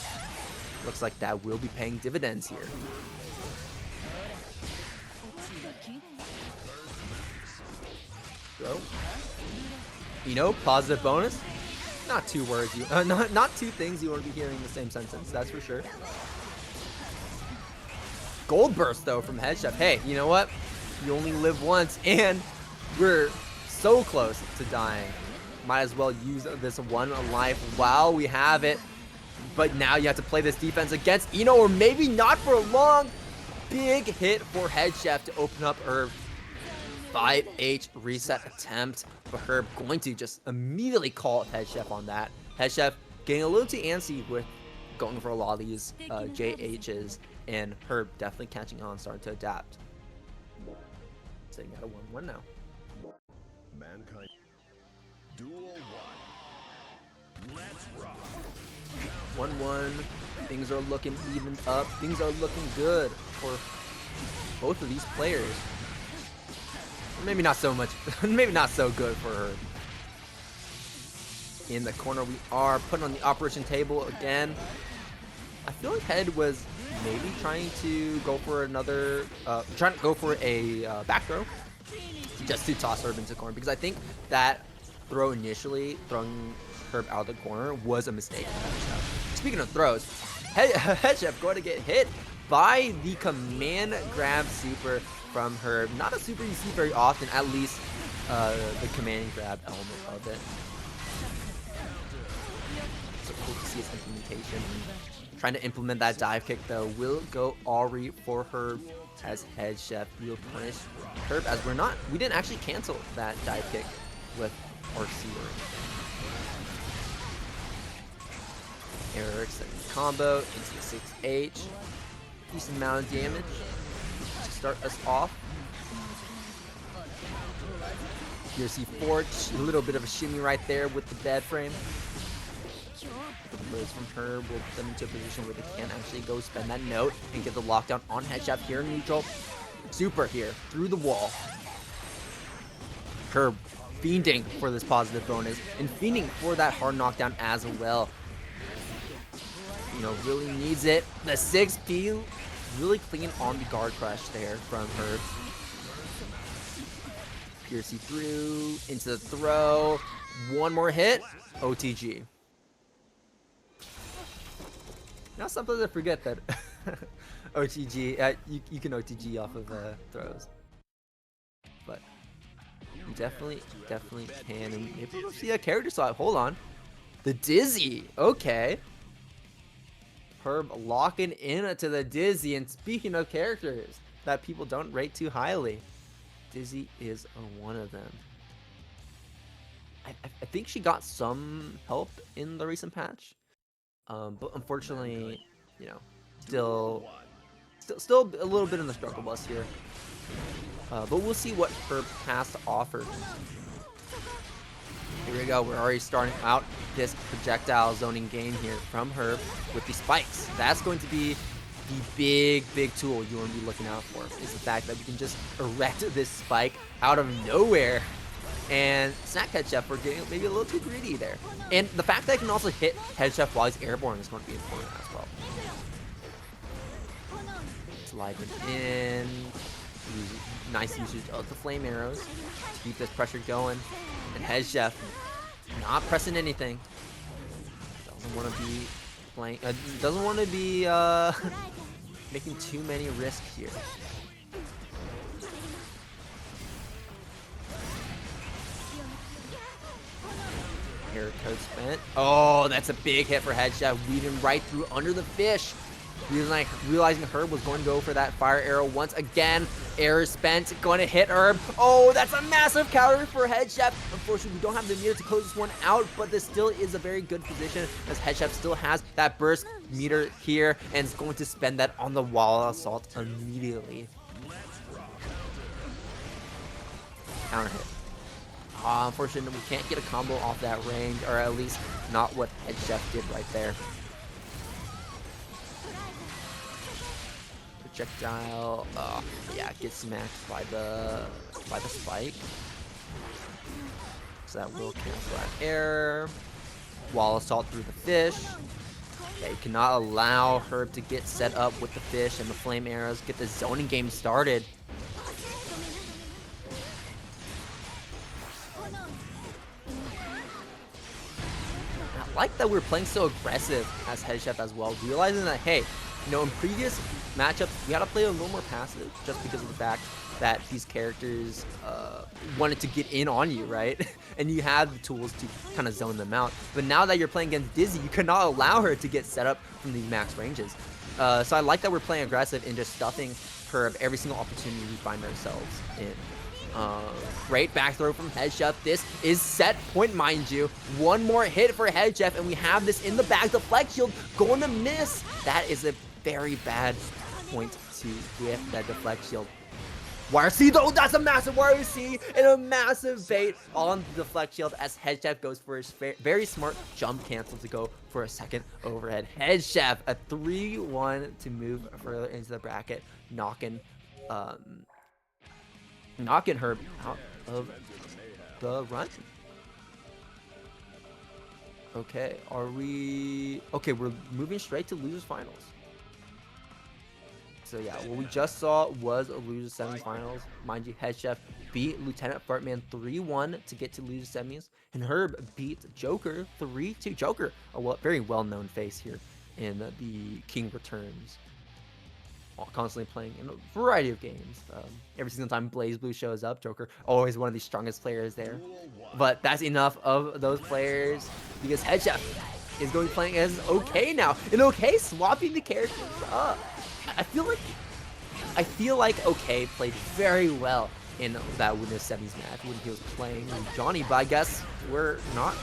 Looks like that will be paying dividends here. So, positive bonus. Not two words you, not two things you want to be hearing in the same sentence. That's for sure. Gold burst though from Head Chef. Hey, you know what? You only live once, and we're so close to dying. Might as well use this one life while we have it. But now you have to play this defense against Ino, or maybe not for long. Big hit for Head Chef to open up Herb. 5H reset attempt, but Herb going to just immediately call Head Chef on that. Head Chef getting a little too antsy with going for a lot of these JHs, and Herb definitely catching on, starting to adapt. So you got a 1-1 now. Mankind. Duel 1. Let's rock. 1-1. Things are looking evened up. Things are looking good for both of these players. Maybe not so much. Maybe not so good for her. In the corner, we are putting on the operation table again. I feel like Head was maybe trying to go for another, trying to go for a back throw, just to toss Herb into the corner, because I think that throw initially, throwing Herb out of the corner, was a mistake. Speaking of throws, Head Chef going to get hit by the command grab super from Herb. Not a super you see very often, at least the command grab element of it. So cool to see its implementation. Trying to implement that dive kick though. Will go Ari for Herb as Head Chef will punish Herb, as we didn't actually cancel that dive kick with our sewer. Eric setting the combo into the 6H. Decent amount of damage to start us off. Here see Forge, a little bit of a shimmy right there with the bed frame. The blows from her will put them into a position where they can actually go spend that note and get the lockdown on Head Chef here in neutral. Super here, through the wall. Her fiending for this positive bonus and fiending for that hard knockdown as well. You know, really needs it. The 6P really clean on the guard crush there from Herb. Piercy through into the throw. One more hit. OTG. Now sometimes I forget that OTG, you can OTG off of throws. But you definitely can. And maybe we'll see a character swap. Hold on. The Dizzy. Okay. Herb locking in to the Dizzy. And speaking of characters that people don't rate too highly, Dizzy is one of them. I think she got some help in the recent patch, but unfortunately, you know, still a little bit in the struggle bus here. But we'll see what Herb has to offer. Here we go. We're already starting out this projectile zoning game here from Herb with the spikes. That's going to be the big tool you want to be looking out for, is the fact that you can just erect this spike out of nowhere and snack Head Chef for getting maybe a little too greedy there. And the fact that I can also hit Head Chef while he's airborne is going to be important as well. Sliding in. Nice usage of the flame arrows to keep this pressure going. And Head Chef not pressing anything. Doesn't want to be playing. Doesn't want to be making too many risks here. Air code spent. Oh, that's a big hit for Head Chef, weaving right through under the fish. Realizing Herb was going to go for that fire arrow once again. Air spent, going to hit Herb. Oh, that's a massive counter for Head Chef. Unfortunately, we don't have the meter to close this one out, but this still is a very good position as Head Chef still has that burst meter here and is going to spend that on the wall assault immediately. Counter hit. Unfortunately, we can't get a combo off that range, or at least not what Head Chef did right there. Projectile, yeah, gets smacked by the spike. So that will cancel that air. Wall assault through the fish. Yeah, you cannot allow Herb to get set up with the fish and the flame arrows, get the zoning game started. I like that we're playing so aggressive as Head Chef as well, realizing that, hey, you know, in previous matchups, we had to play a little more passive just because of the fact that these characters wanted to get in on you, right? And you had the tools to kind of zone them out. But now that you're playing against Dizzy, you cannot allow her to get set up from these max ranges. So I like that we're playing aggressive and just stuffing Herb every single opportunity we find ourselves in. Great back throw from Head Chef. This is set point, mind you. One more hit for Head Chef, and we have this in the back. The flex shield going to miss. That is a very bad point to whiff that deflect shield. YRC though, that's a massive YRC and a massive bait on the deflect shield as Head Chef goes for his very smart jump cancel to go for a second overhead. Head Chef, a 3-1 to move further into the bracket, knocking Herb out of the run. Okay, okay, we're moving straight to losers finals. So yeah, what we just saw was a losers semifinals. Mind you, Head Chef beat Lieutenant Fartman 3-1 to get to losers semis, and Herb beat Joker 3-2. Joker, a very well-known face here in the King Returns, constantly playing in a variety of games. Every single time BlazBlue shows up, Joker always one of the strongest players there. But that's enough of those players because Head Chef is going to be playing as OK now, and OK swapping the characters up. I feel like OK played very well in that Winners Semis match when he was playing Johnny, but I guess we're not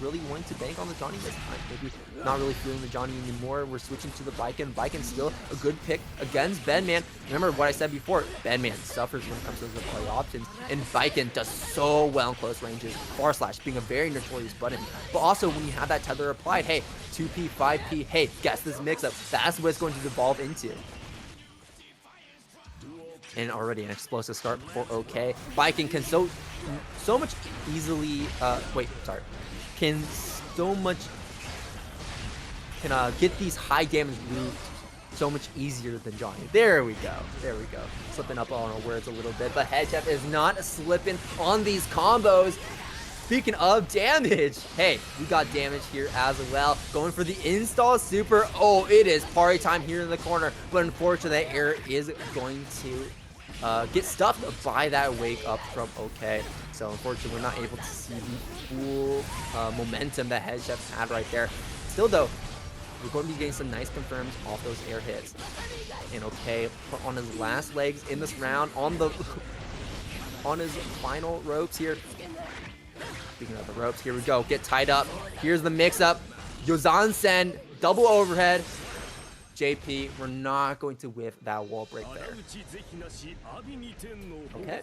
really wanting to bank on the Johnny this time. Maybe not really feeling the Johnny anymore. We're switching to the Viken. Viken's still a good pick against Bedman. Remember what I said before, Bedman suffers when it comes to the play options, and Viken does so well in close ranges. Far slash being a very notorious button. But also when you have that tether applied, hey, 2P, 5P, hey, guess this mix-up. That's what it's going to devolve into. And already an explosive start for OK. Viken can so much easily, can get these high damage moves so much easier than Johnny. There we go. There we go. Slipping up on our words a little bit, but Head Chef is not slipping on these combos. Speaking of damage, hey, we got damage here as well. Going for the install super. Oh, it is party time here in the corner, but unfortunately, that air is going to get stuffed by that wake up from OK. So unfortunately, we're not able to see the full momentum that Head Chef had right there. Still though, we're going to be getting some nice confirms off those air hits. And OK, put on his last legs in this round, on his final ropes here. Speaking of the ropes, here we go. Get tied up. Here's the mix-up. Yozan-sen, double overhead. JP, we're not going to whiff that wall break there. Okay.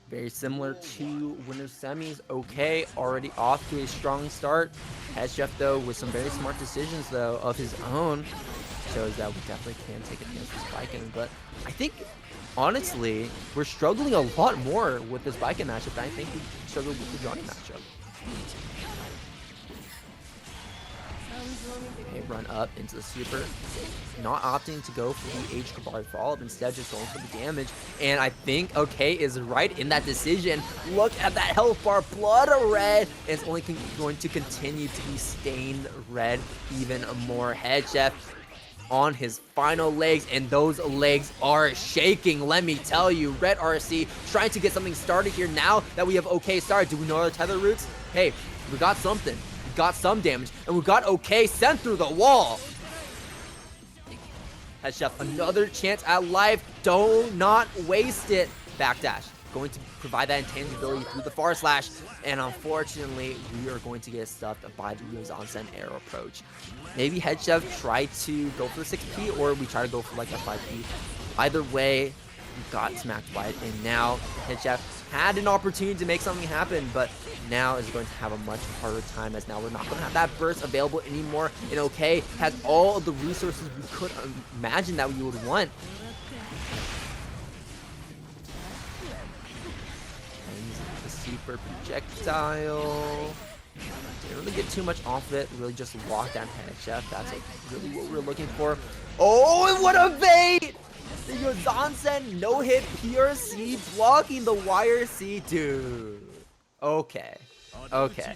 Very similar to Winners Semis. Okay, already off to a strong start. Head Chef, though, with some very smart decisions, though, of his own, shows that we definitely can take it against this Viken. But I think, honestly, we're struggling a lot more with this Viken matchup than I think we struggled with the Johnny matchup. Okay, run up into the super. Not opting to go for the H Kabar follow-up, instead just going for the damage. And I think OK is right in that decision. Look at that health bar, blood red. And it's only going to continue to be stained red even more. Head Chef on his final legs, and those legs are shaking, let me tell you. Red RC trying to get something started here now that we have OK started. Do we know our tether routes? Hey, we got something. We got some damage, and we got OK sent through the wall. Head Chef, another chance at life. Do not waste it. Backdash, going to provide that intangibility through the far slash. And unfortunately, we are going to get stuffed by the Zansen arrow approach. Maybe Head Chef try to go for the 6P, or we try to go for like a 5P. Either way, we got smacked by it. And now Head Chef had an opportunity to make something happen, but now is going to have a much harder time, as now we're not going to have that burst available anymore. And OK has all of the resources we could imagine that we would want. And the super projectile. Didn't really get too much off it. Really just locked down Head Chef. That's really what we're looking for. Oh, and what a bait! The Zansen no-hit PRC blocking the wire C, dude. Okay. Okay.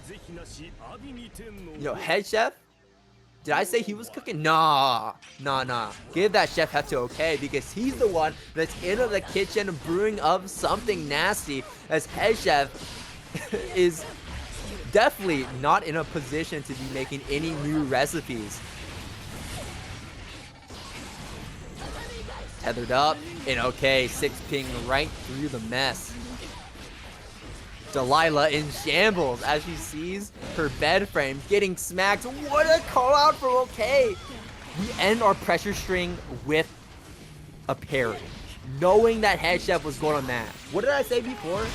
Yo, Head Chef? Did I say he was cooking? Nah. Nah. Give that Chef head to OK, because he's the one that's in the kitchen brewing up something nasty, as Head Chef is definitely not in a position to be making any new recipes. Tethered up, and OK, 6 ping right through the mess. Delilah in shambles as she sees her bed frame getting smacked. What a call out from OK. We end our pressure string with a parry, knowing that Head Chef was going to mash. What did I say before?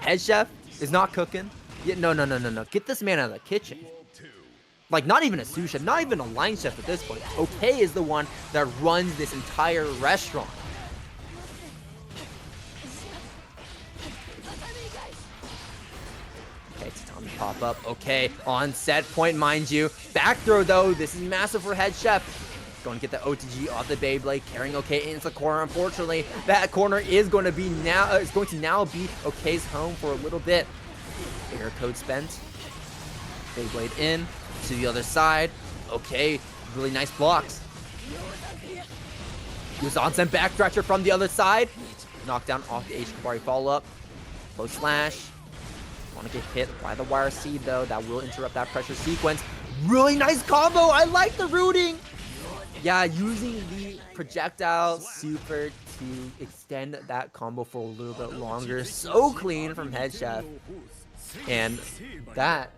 Head Chef is not cooking. Yeah, no. Get this man out of the kitchen. Like, not even a sous chef, not even a line chef at this point. OK is the one that runs this entire restaurant. Okay, it's time to pop up. OK, on set point, mind you. Back throw, though. This is massive for Head Chef. Going to get the OTG off the Beyblade, carrying OK into the corner. Unfortunately, that corner is going to be now be OK's home for a little bit. Air code spent. Beyblade in to the other side. OK, really nice blocks. Zansen back stretcher from the other side. Knockdown off the H Kabari follow up. Low slash. Want to get hit by the wire seed though. That will interrupt that pressure sequence. Really nice combo. I like the rooting. Yeah, using the projectile super to extend that combo for a little bit longer. So clean from Head Chef. And that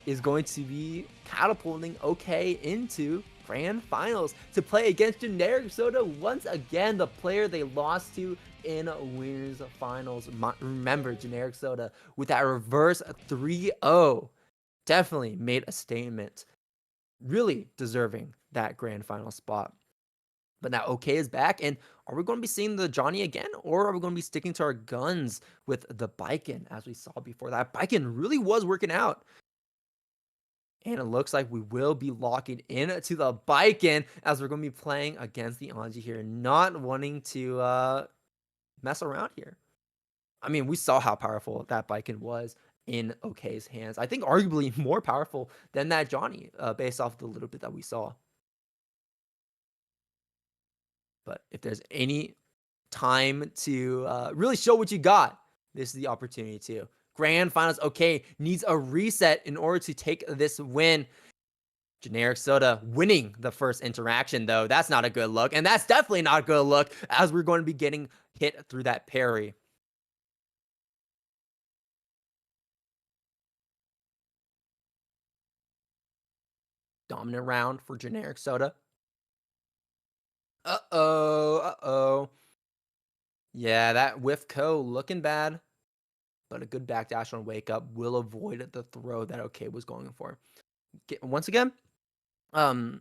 is going to be catapulting OK into grand finals to play against Generic Soda once again, the player they lost to in winners finals. Remember, Generic Soda with that reverse 3-0 definitely made a statement, really deserving that grand final spot. But now OK is back, and are we going to be seeing the Johnny again, or are we going to be sticking to our guns with the Biken as we saw before? That Biken really was working out. And it looks like we will be locking into the Biken as we're going to be playing against the Anji here, not wanting to mess around here. I mean, we saw how powerful that Biken was in OK's hands. I think arguably more powerful than that Johnny, based off the little bit that we saw. But if there's any time to really show what you got, this is the opportunity to. Grand finals, OK, needs a reset in order to take this win. Generic Soda winning the first interaction, though. That's not a good look. And that's definitely not a good look, as we're going to be getting hit through that parry. Dominant round for Generic Soda. Uh-oh. Yeah, that whiff co looking bad. But a good backdash on wake up will avoid the throw that OK was going for. Once again, I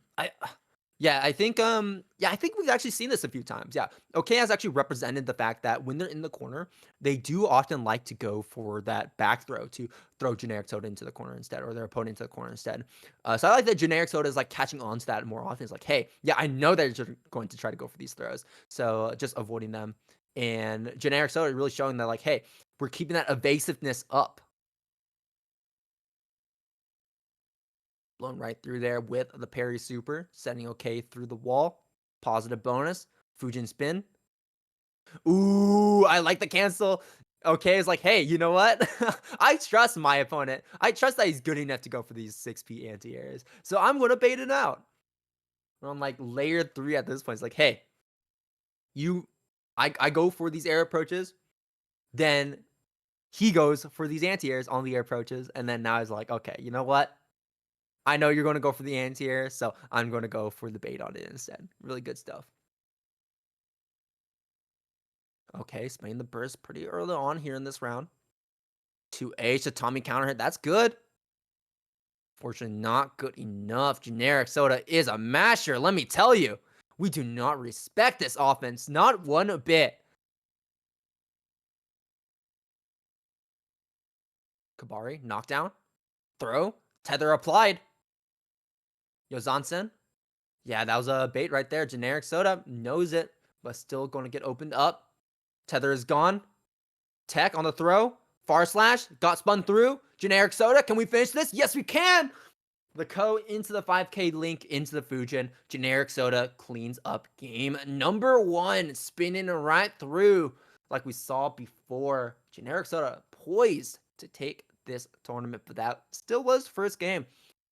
think we've actually seen this a few times. Yeah, OK has actually represented the fact that when they're in the corner, they do often like to go for that back throw to throw Generic Soda into the corner instead, or their opponent into the corner instead. So I like that Generic Soda is like catching on to that more often. It's like, hey, yeah, I know that you're going to try to go for these throws, so just avoiding them. And Generic Soda really showing that, like, hey, we're keeping that evasiveness up. Blown right through there with the parry super, sending OK through the wall. Positive bonus. Fujin spin. Ooh, I like the cancel. OK is like, hey, you know what? I trust my opponent. I trust that he's good enough to go for these 6P anti-airs. So I'm going to bait it out. We're on like layer 3 at this point. It's like, hey, I go for these air approaches, then he goes for these anti-airs on the air approaches, and then now he's like, okay, you know what? I know you're going to go for the anti-air, so I'm going to go for the bait on it instead. Really good stuff. Okay, Spain the burst pretty early on here in this round. 2H to Tommy counter hit. That's good. Fortunately, not good enough. Generic Soda is a masher, let me tell you. We do not respect this offense, not one bit. Kabari, knockdown, throw, tether applied. Yozansen, yeah, that was a bait right there. Generic Soda knows it, but still going to get opened up. Tether is gone. Tech on the throw. Far slash, got spun through. Generic Soda, can we finish this? Yes, we can! The Ko into the 5K link into the Fujin. Generic Soda cleans up game number 1. Spinning right through like we saw before. Generic Soda poised to take this tournament, but that still was first game.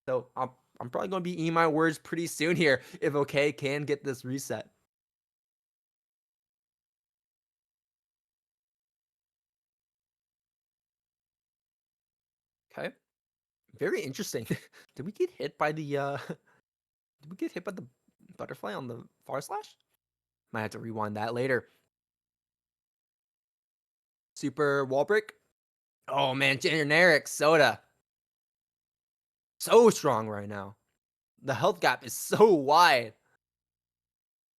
So I'm probably going to be eating my words pretty soon here if OK can get this reset. Okay. Very interesting. Did we get hit by the did we get hit by the butterfly on the far slash? Might have to rewind that later. Super wall break. Oh man, generic Soda. So strong right now. The health gap is so wide.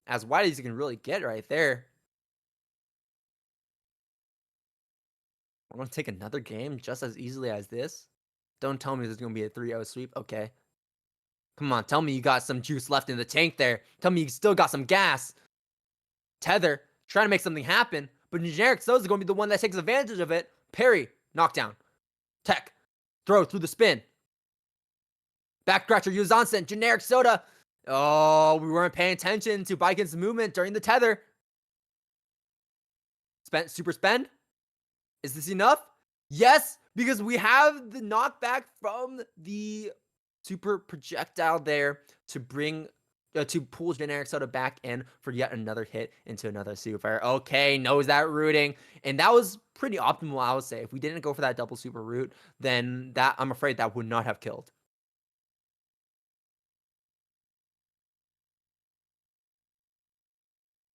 As wide as you can really get right there. We're going to take another game just as easily as this. Don't tell me there's going to be a 3-0 sweep. Okay. Come on, tell me you got some juice left in the tank there. Tell me you still got some gas. Tether, trying to make something happen. But generic Soda is going to be the one that takes advantage of it. Parry, knockdown. Tech, throw through the spin. Back scratcher, Yuzansen, generic Soda. Oh, we weren't paying attention to Baiken's movement during the tether. Super spend. Is this enough? Yes, because we have the knockback from the super projectile there to bring to pull generic Soda back in for yet another hit into another super. Okay, knows that rooting, and that was pretty optimal, I would say. If we didn't go for that double super root, then that I'm afraid that would not have killed.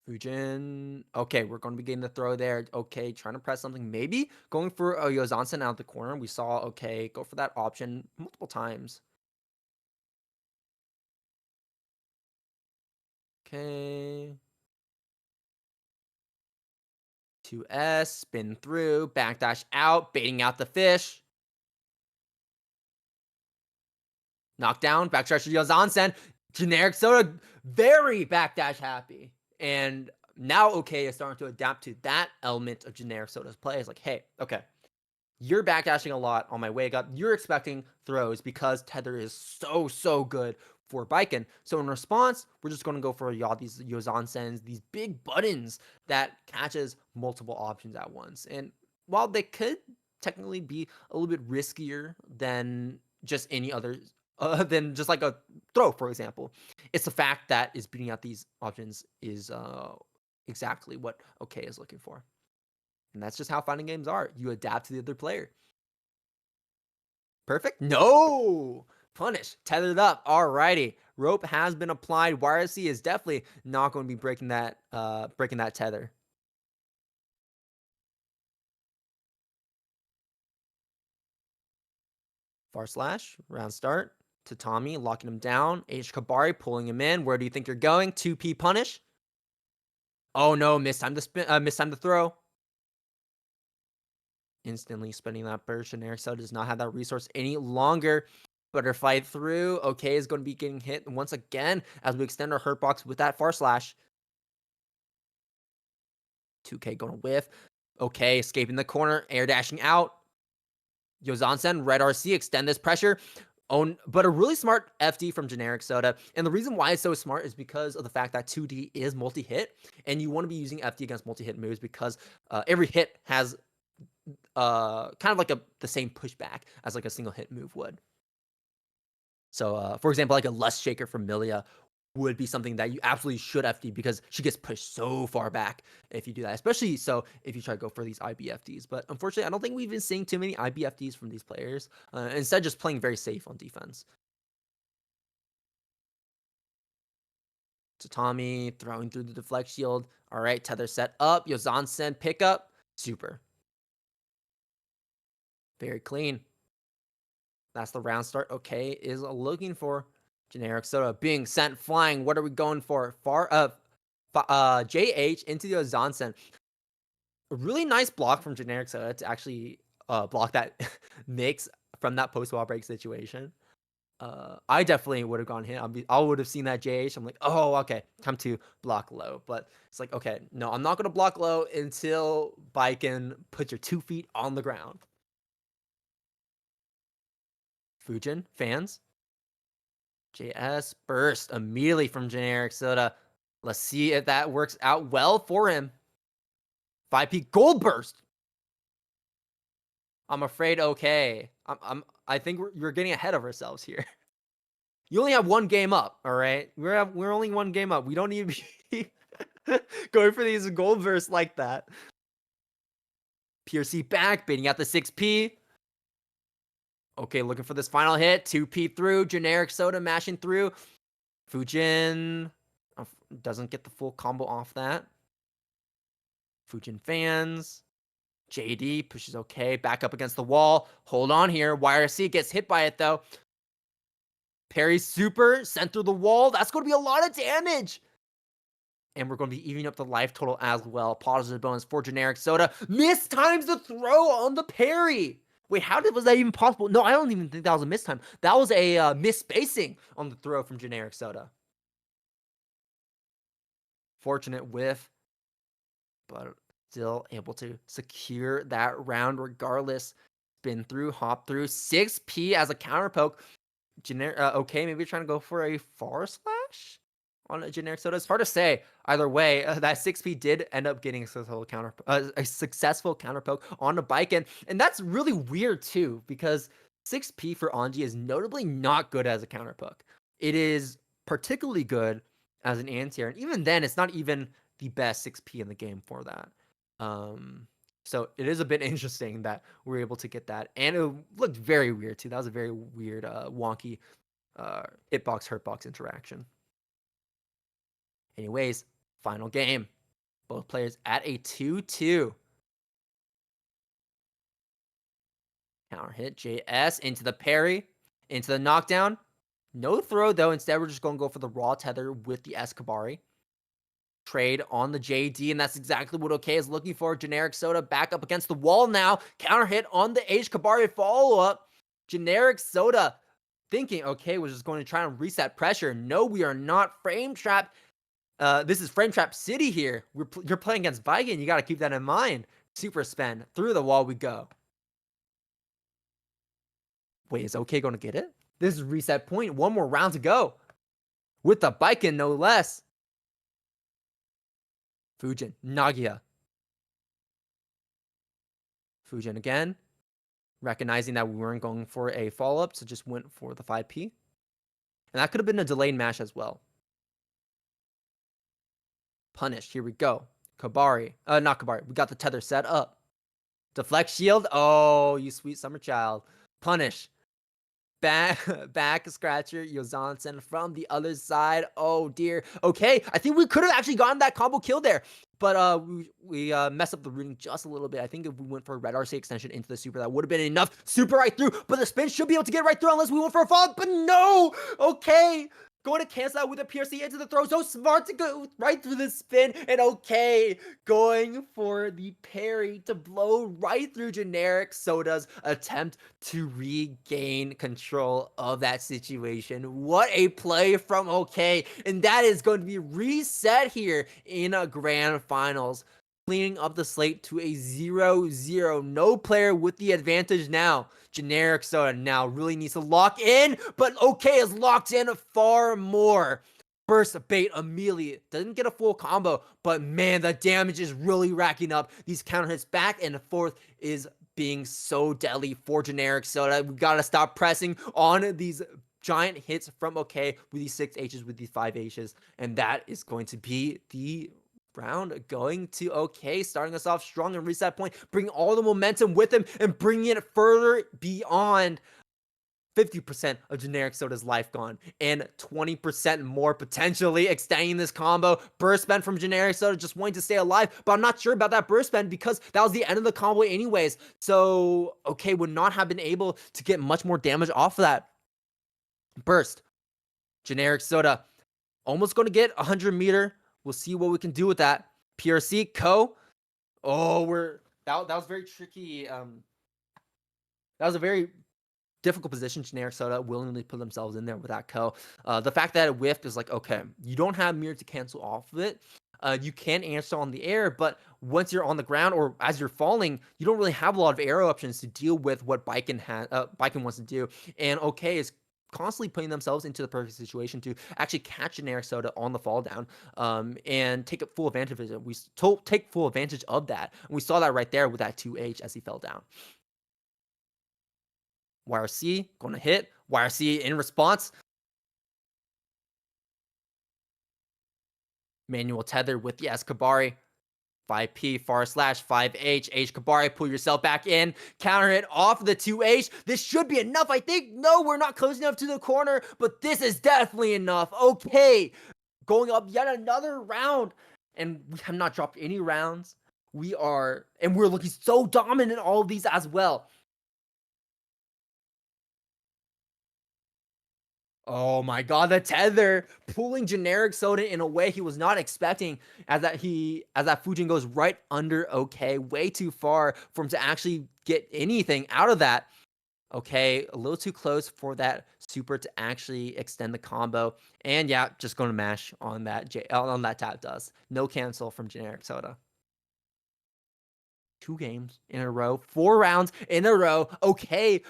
Fujin. Okay, we're going to be getting the throw there. Okay, trying to press something. Maybe going for a Yozansen out the corner. We saw, okay, go for that option multiple times. Okay. 2S, spin through, backdash out, baiting out the fish. Knockdown, backdash to Yozansen. Generic Soda, very backdash happy. And now OK is starting to adapt to that element of generic Soda's play. It's like, hey, okay, you're backdashing a lot on my wake up. You're expecting throws because tether is so good for Baiken. So in response, we're just going to go for these Yozansens, these big buttons that catches multiple options at once. And while they could technically be a little bit riskier than just any other, than just like a throw, for example, it's the fact that is beating out these options is exactly what OK is looking for. And that's just how fighting games are. You adapt to the other player. Perfect? No! Punish. Tethered up. Alrighty. Rope has been applied. YRC is definitely not going to be breaking that tether. Far slash. Round start. To Tommy, locking him down. H. Kabari pulling him in. Where do you think you're going? 2P punish. Oh no, missed time to spin. Missed time to throw. Instantly spending that burst. Generic Soda does not have that resource any longer. Butterfly through. OK is going to be getting hit once again as we extend our hurt box with that far slash. 2K going to whiff. OK, escaping the corner. Air dashing out. Yozansen, red RC, extend this pressure. But a really smart FD from generic Soda. And the reason why it's so smart is because of the fact that 2D is multi-hit. And you want to be using FD against multi-hit moves because every hit has kind of like the same pushback as like a single hit move would. So for example, like a Lust Shaker from Milia would be something that you absolutely should FD because she gets pushed so far back if you do that, especially so if you try to go for these IBFDs. But unfortunately, I don't think we've been seeing too many IBFDs from these players. Instead, just playing very safe on defense. Tatami throwing through the deflect shield. All right, tether set up. Yozansen pick up. Super. Very clean. That's the round start. Okay, is looking for generic soda being sent flying. What are we going for? JH into the Ozansen. A really nice block from generic soda to actually block that mix from that post wall break situation. I definitely would have gone hit. I would have seen that JH. I'm like, oh, okay, time to block low. But it's like, okay, no, I'm not going to block low until Baiken puts your 2 feet on the ground. Fujin, fans. JS burst immediately from generic soda. Let's see if that works out well for him. 5P gold burst. I'm afraid okay. I think we're getting ahead of ourselves here. You only have 1 game up, all right? We're only 1 game up. We don't need to be going for these gold bursts like that. PRC back, baiting out the 6P. Okay, looking for this final hit. 2P through, generic soda mashing through. Fujin doesn't get the full combo off that. Fujin fans. JD pushes okay. Back up against the wall. Hold on here. YRC gets hit by it though. Parry super. Sent through the wall. That's going to be a lot of damage. And we're going to be evening up the life total as well. Positive bonus for generic soda. Mistimes the throw on the parry. Wait, was that even possible? No, I don't even think that was a mistime. That was a misspacing on the throw from generic soda. Fortunate whiff, but still able to secure that round regardless. Spin through, hop through, 6P as a counter poke. Okay, maybe trying to go for a far slash on a generic soda. It's hard to say either way. That 6P did end up getting a successful counter poke on the Baiken, and that's really weird too because 6P for Anji is notably not good as a counter poke. It is particularly good as an anti-air, and even then, it's not even the best 6P in the game for that. So it is a bit interesting that we're able to get that, and it looked very weird too. That was a very weird, wonky hitbox hurtbox interaction. Anyways, final game. Both players at a 2-2. Counter hit JS into the parry, into the knockdown. No throw though. Instead, we're just going to go for the raw tether with the Escabari. Trade on the JD, and that's exactly what OK is looking for. Generic soda back up against the wall now. Counter hit on the H Kabari follow-up. Generic soda thinking OK was just going to try and reset pressure. No, we are not. Frame trap. This is frame trap city here. You're playing against Viking. You got to keep that in mind. Super spin. Through the wall we go. Wait, is OK going to get it? This is reset point. 1 more round to go. With the Viking, no less. Fujin, Nagia. Fujin again. Recognizing that we weren't going for a follow-up, so just went for the 5P. And that could have been a delayed mash as well. Punished. Here we go. Kabari. Not Kabari. We got the tether set up. Deflect shield. Oh, you sweet summer child. Punish. Back scratcher. Yozansen from the other side. Oh, dear. Okay. I think we could have actually gotten that combo kill there. But we messed up the routing just a little bit. I think if we went for a red RC extension into the super, that would have been enough. Super right through. But the spin should be able to get right through unless we went for a follow. But no. Okay. Going to cancel out with a PRC into the throw. So smart to go right through the spin. And OK, going for the parry to blow right through generic soda's attempt to regain control of that situation. What a play from OK. And that is going to be reset here in a grand finals. Cleaning up the slate to a 0-0. No player with the advantage now. Generic soda now really needs to lock in, but OK is locked in far more. Burst bait immediately. Doesn't get a full combo, but man, the damage is really racking up. These counter hits back and forth is being so deadly for generic soda. We gotta stop pressing on these giant hits from OK with these 6 H's, with these 5 H's. And that is going to be the round going to OK, starting us off strong and reset point, bringing all the momentum with him and bringing it further beyond 50% of Generic Soda's life gone, and 20% more potentially extending this combo. Burst spend from Generic Soda, just wanting to stay alive, but I'm not sure about that burst spend because that was the end of the combo anyways. So, OK, would not have been able to get much more damage off of that burst. Generic Soda almost going to get 100-meter. We'll see what we can do with that. PRC, Ko. Oh, that was very tricky. That was a very difficult position. Generic Soda willingly put themselves in there with that Ko. The fact that it whiffed is like, okay, you don't have mirror to cancel off of it. You can answer on the air, but once you're on the ground or as you're falling, you don't really have a lot of arrow options to deal with what Baiken wants to do. And OK is constantly putting themselves into the perfect situation to actually catch Generic Soda on the fall down, and take full advantage of it. We take full advantage of that. And we saw that right there with that 2H as he fell down. YRC going to hit. YRC in response. Manual tether with the Escabari. 5P, far slash, 5H, H Kabari, pull yourself back in, counter hit off of the 2H. This should be enough, I think. No, we're not close enough to the corner, but this is definitely enough. OK, going up yet another round, and we have not dropped any rounds. We're looking so dominant in all of these as well. Oh my god, the tether pulling Generic Soda in a way he was not expecting, as that Fujin goes right under OK, way too far for him to actually get anything out of that. OK, a little too close for that super to actually extend the combo. And yeah, just going to mash on that tap does. No cancel from Generic Soda. 2 games in a row, 4 rounds in a row. OK,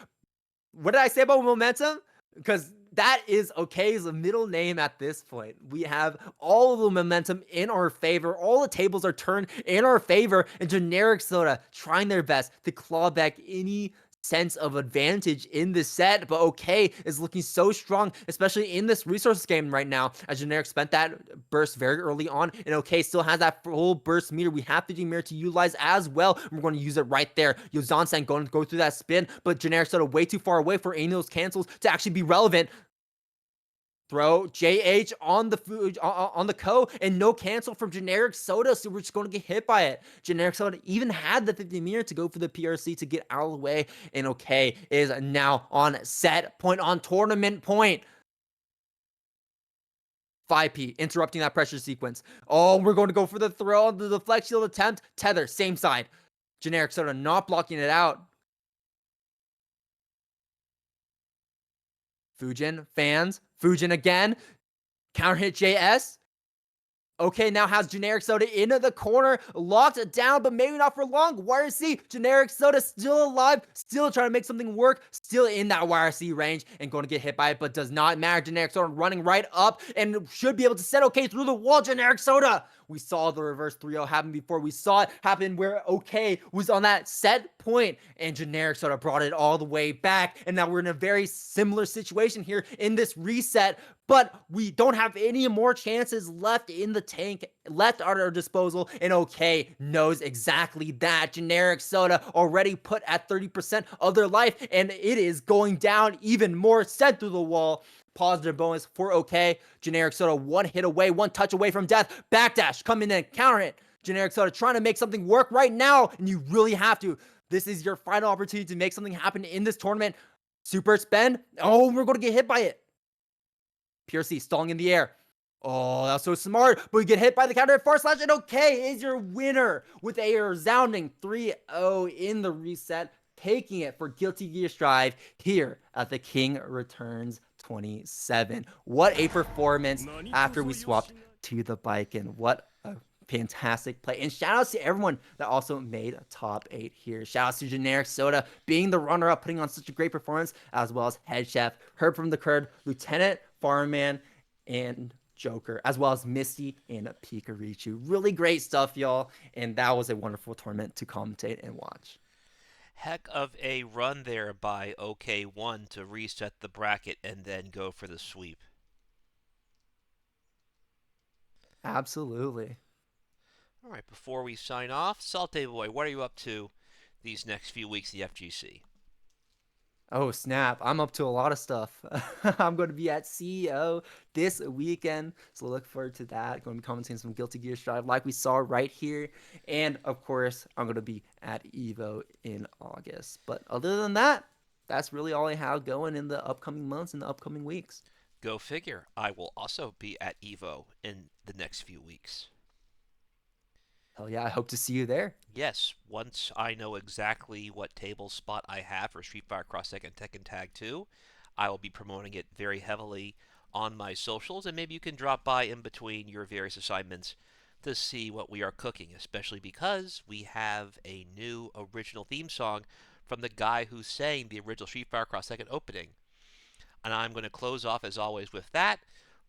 what did I say about momentum? Because that is OK's middle name at this point. We have all of the momentum in our favor. All the tables are turned in our favor. And Generic Soda trying their best to claw back any sense of advantage in this set. But OK is looking so strong, especially in this resources game right now, as Generic spent that burst very early on. And OK still has that full burst meter. We have 50 meter to utilize as well. We're going to use it right there. Yozan-san going to go through that spin, but Generic Soda way too far away for any of those cancels to actually be relevant. Throw JH on the Ko, and no cancel from Generic Soda, so we're just going to get hit by it. Generic Soda even had the 50 meter to go for the PRC to get out of the way, and OK is now on set point, on tournament point. 5P interrupting that pressure sequence. Oh, we're going to go for the throw, the deflect shield attempt. Tether, same side. Generic Soda not blocking it out. Fujin, fans. Fujin again. Counter hit JS. OK, now has Generic Soda into the corner, locked it down, but maybe not for long. YRC, Generic Soda still alive, still trying to make something work, still in that YRC range, and going to get hit by it, but does not matter. Generic Soda running right up, and should be able to set OK through the wall. Generic Soda. We saw the reverse 3-0 happen before. We saw it happen where OK was on that set point, and Generic Soda brought it all the way back, and now we're in a very similar situation here in this reset, but we don't have any more chances left in the tank, left at our disposal, and OK knows exactly that. Generic Soda already put at 30% of their life, and it is going down even more, sent through the wall. Positive bonus for OK. Generic Soda 1 hit away, 1 touch away from death. Backdash, come in and counter it. Generic Soda trying to make something work right now, and you really have to. This is your final opportunity to make something happen in this tournament. Super spend. Oh, we're going to get hit by it. PRC stalling in the air. Oh, that's so smart. But we get hit by the counter at far slash, and OK is your winner with a resounding 3-0 in the reset, taking it for Guiltygearstrive here at the King Returns 27. What a performance after we swapped to the bike, and what a fantastic play. And shout outs to everyone that also made a top 8 here. Shout outs to Generic Soda being the runner-up, putting on such a great performance, as well as Head Chef, Herb from the Curd, Lieutenant, Farman, and Joker, as well as Misty and Pikarichu. Really great stuff, y'all, and that was a wonderful tournament to commentate and watch. Heck of a run there by OK1 to reset the bracket and then go for the sweep. Absolutely. All right, before we sign off, Salte Boy, what are you up to these next few weeks of the FGC? Oh, snap. I'm up to a lot of stuff. I'm going to be at CEO this weekend. So look forward to that. Going to be commenting some Guiltygearstrive like we saw right here. And of course, I'm going to be at Evo in August. But other than that, that's really all I have going in the upcoming months and the upcoming weeks. Go figure. I will also be at Evo in the next few weeks. Hell yeah, I hope to see you there. Yes, once I know exactly what table spot I have for Street Fighter Cross Tekken Tekken Tag 2, I will be promoting it very heavily on my socials, and maybe you can drop by in between your various assignments to see what we are cooking, especially because we have a new original theme song from the guy who sang the original Street Fighter Cross Tekken opening. And I'm going to close off, as always, with that.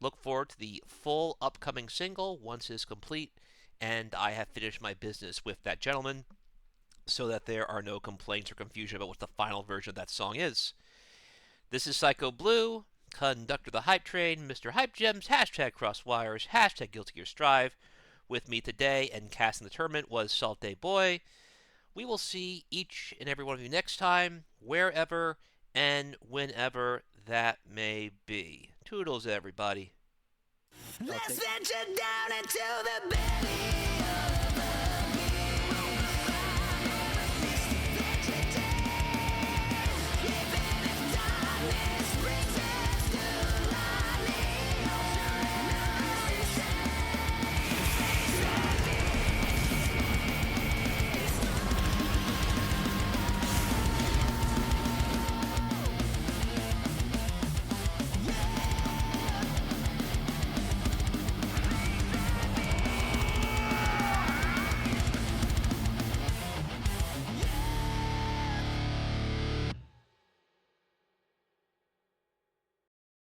Look forward to the full upcoming single once it is complete, and I have finished my business with that gentleman so that there are no complaints or confusion about what the final version of that song is. This is Psycho Blue, conductor of the Hype Train, Mr. Hype Gems, hashtag Crosswires, hashtag GuiltyGearstrive. With me today and casting the tournament was Salte Boy. We will see each and every one of you next time, wherever and whenever that may be. Toodles, everybody. Let's venture down into the belly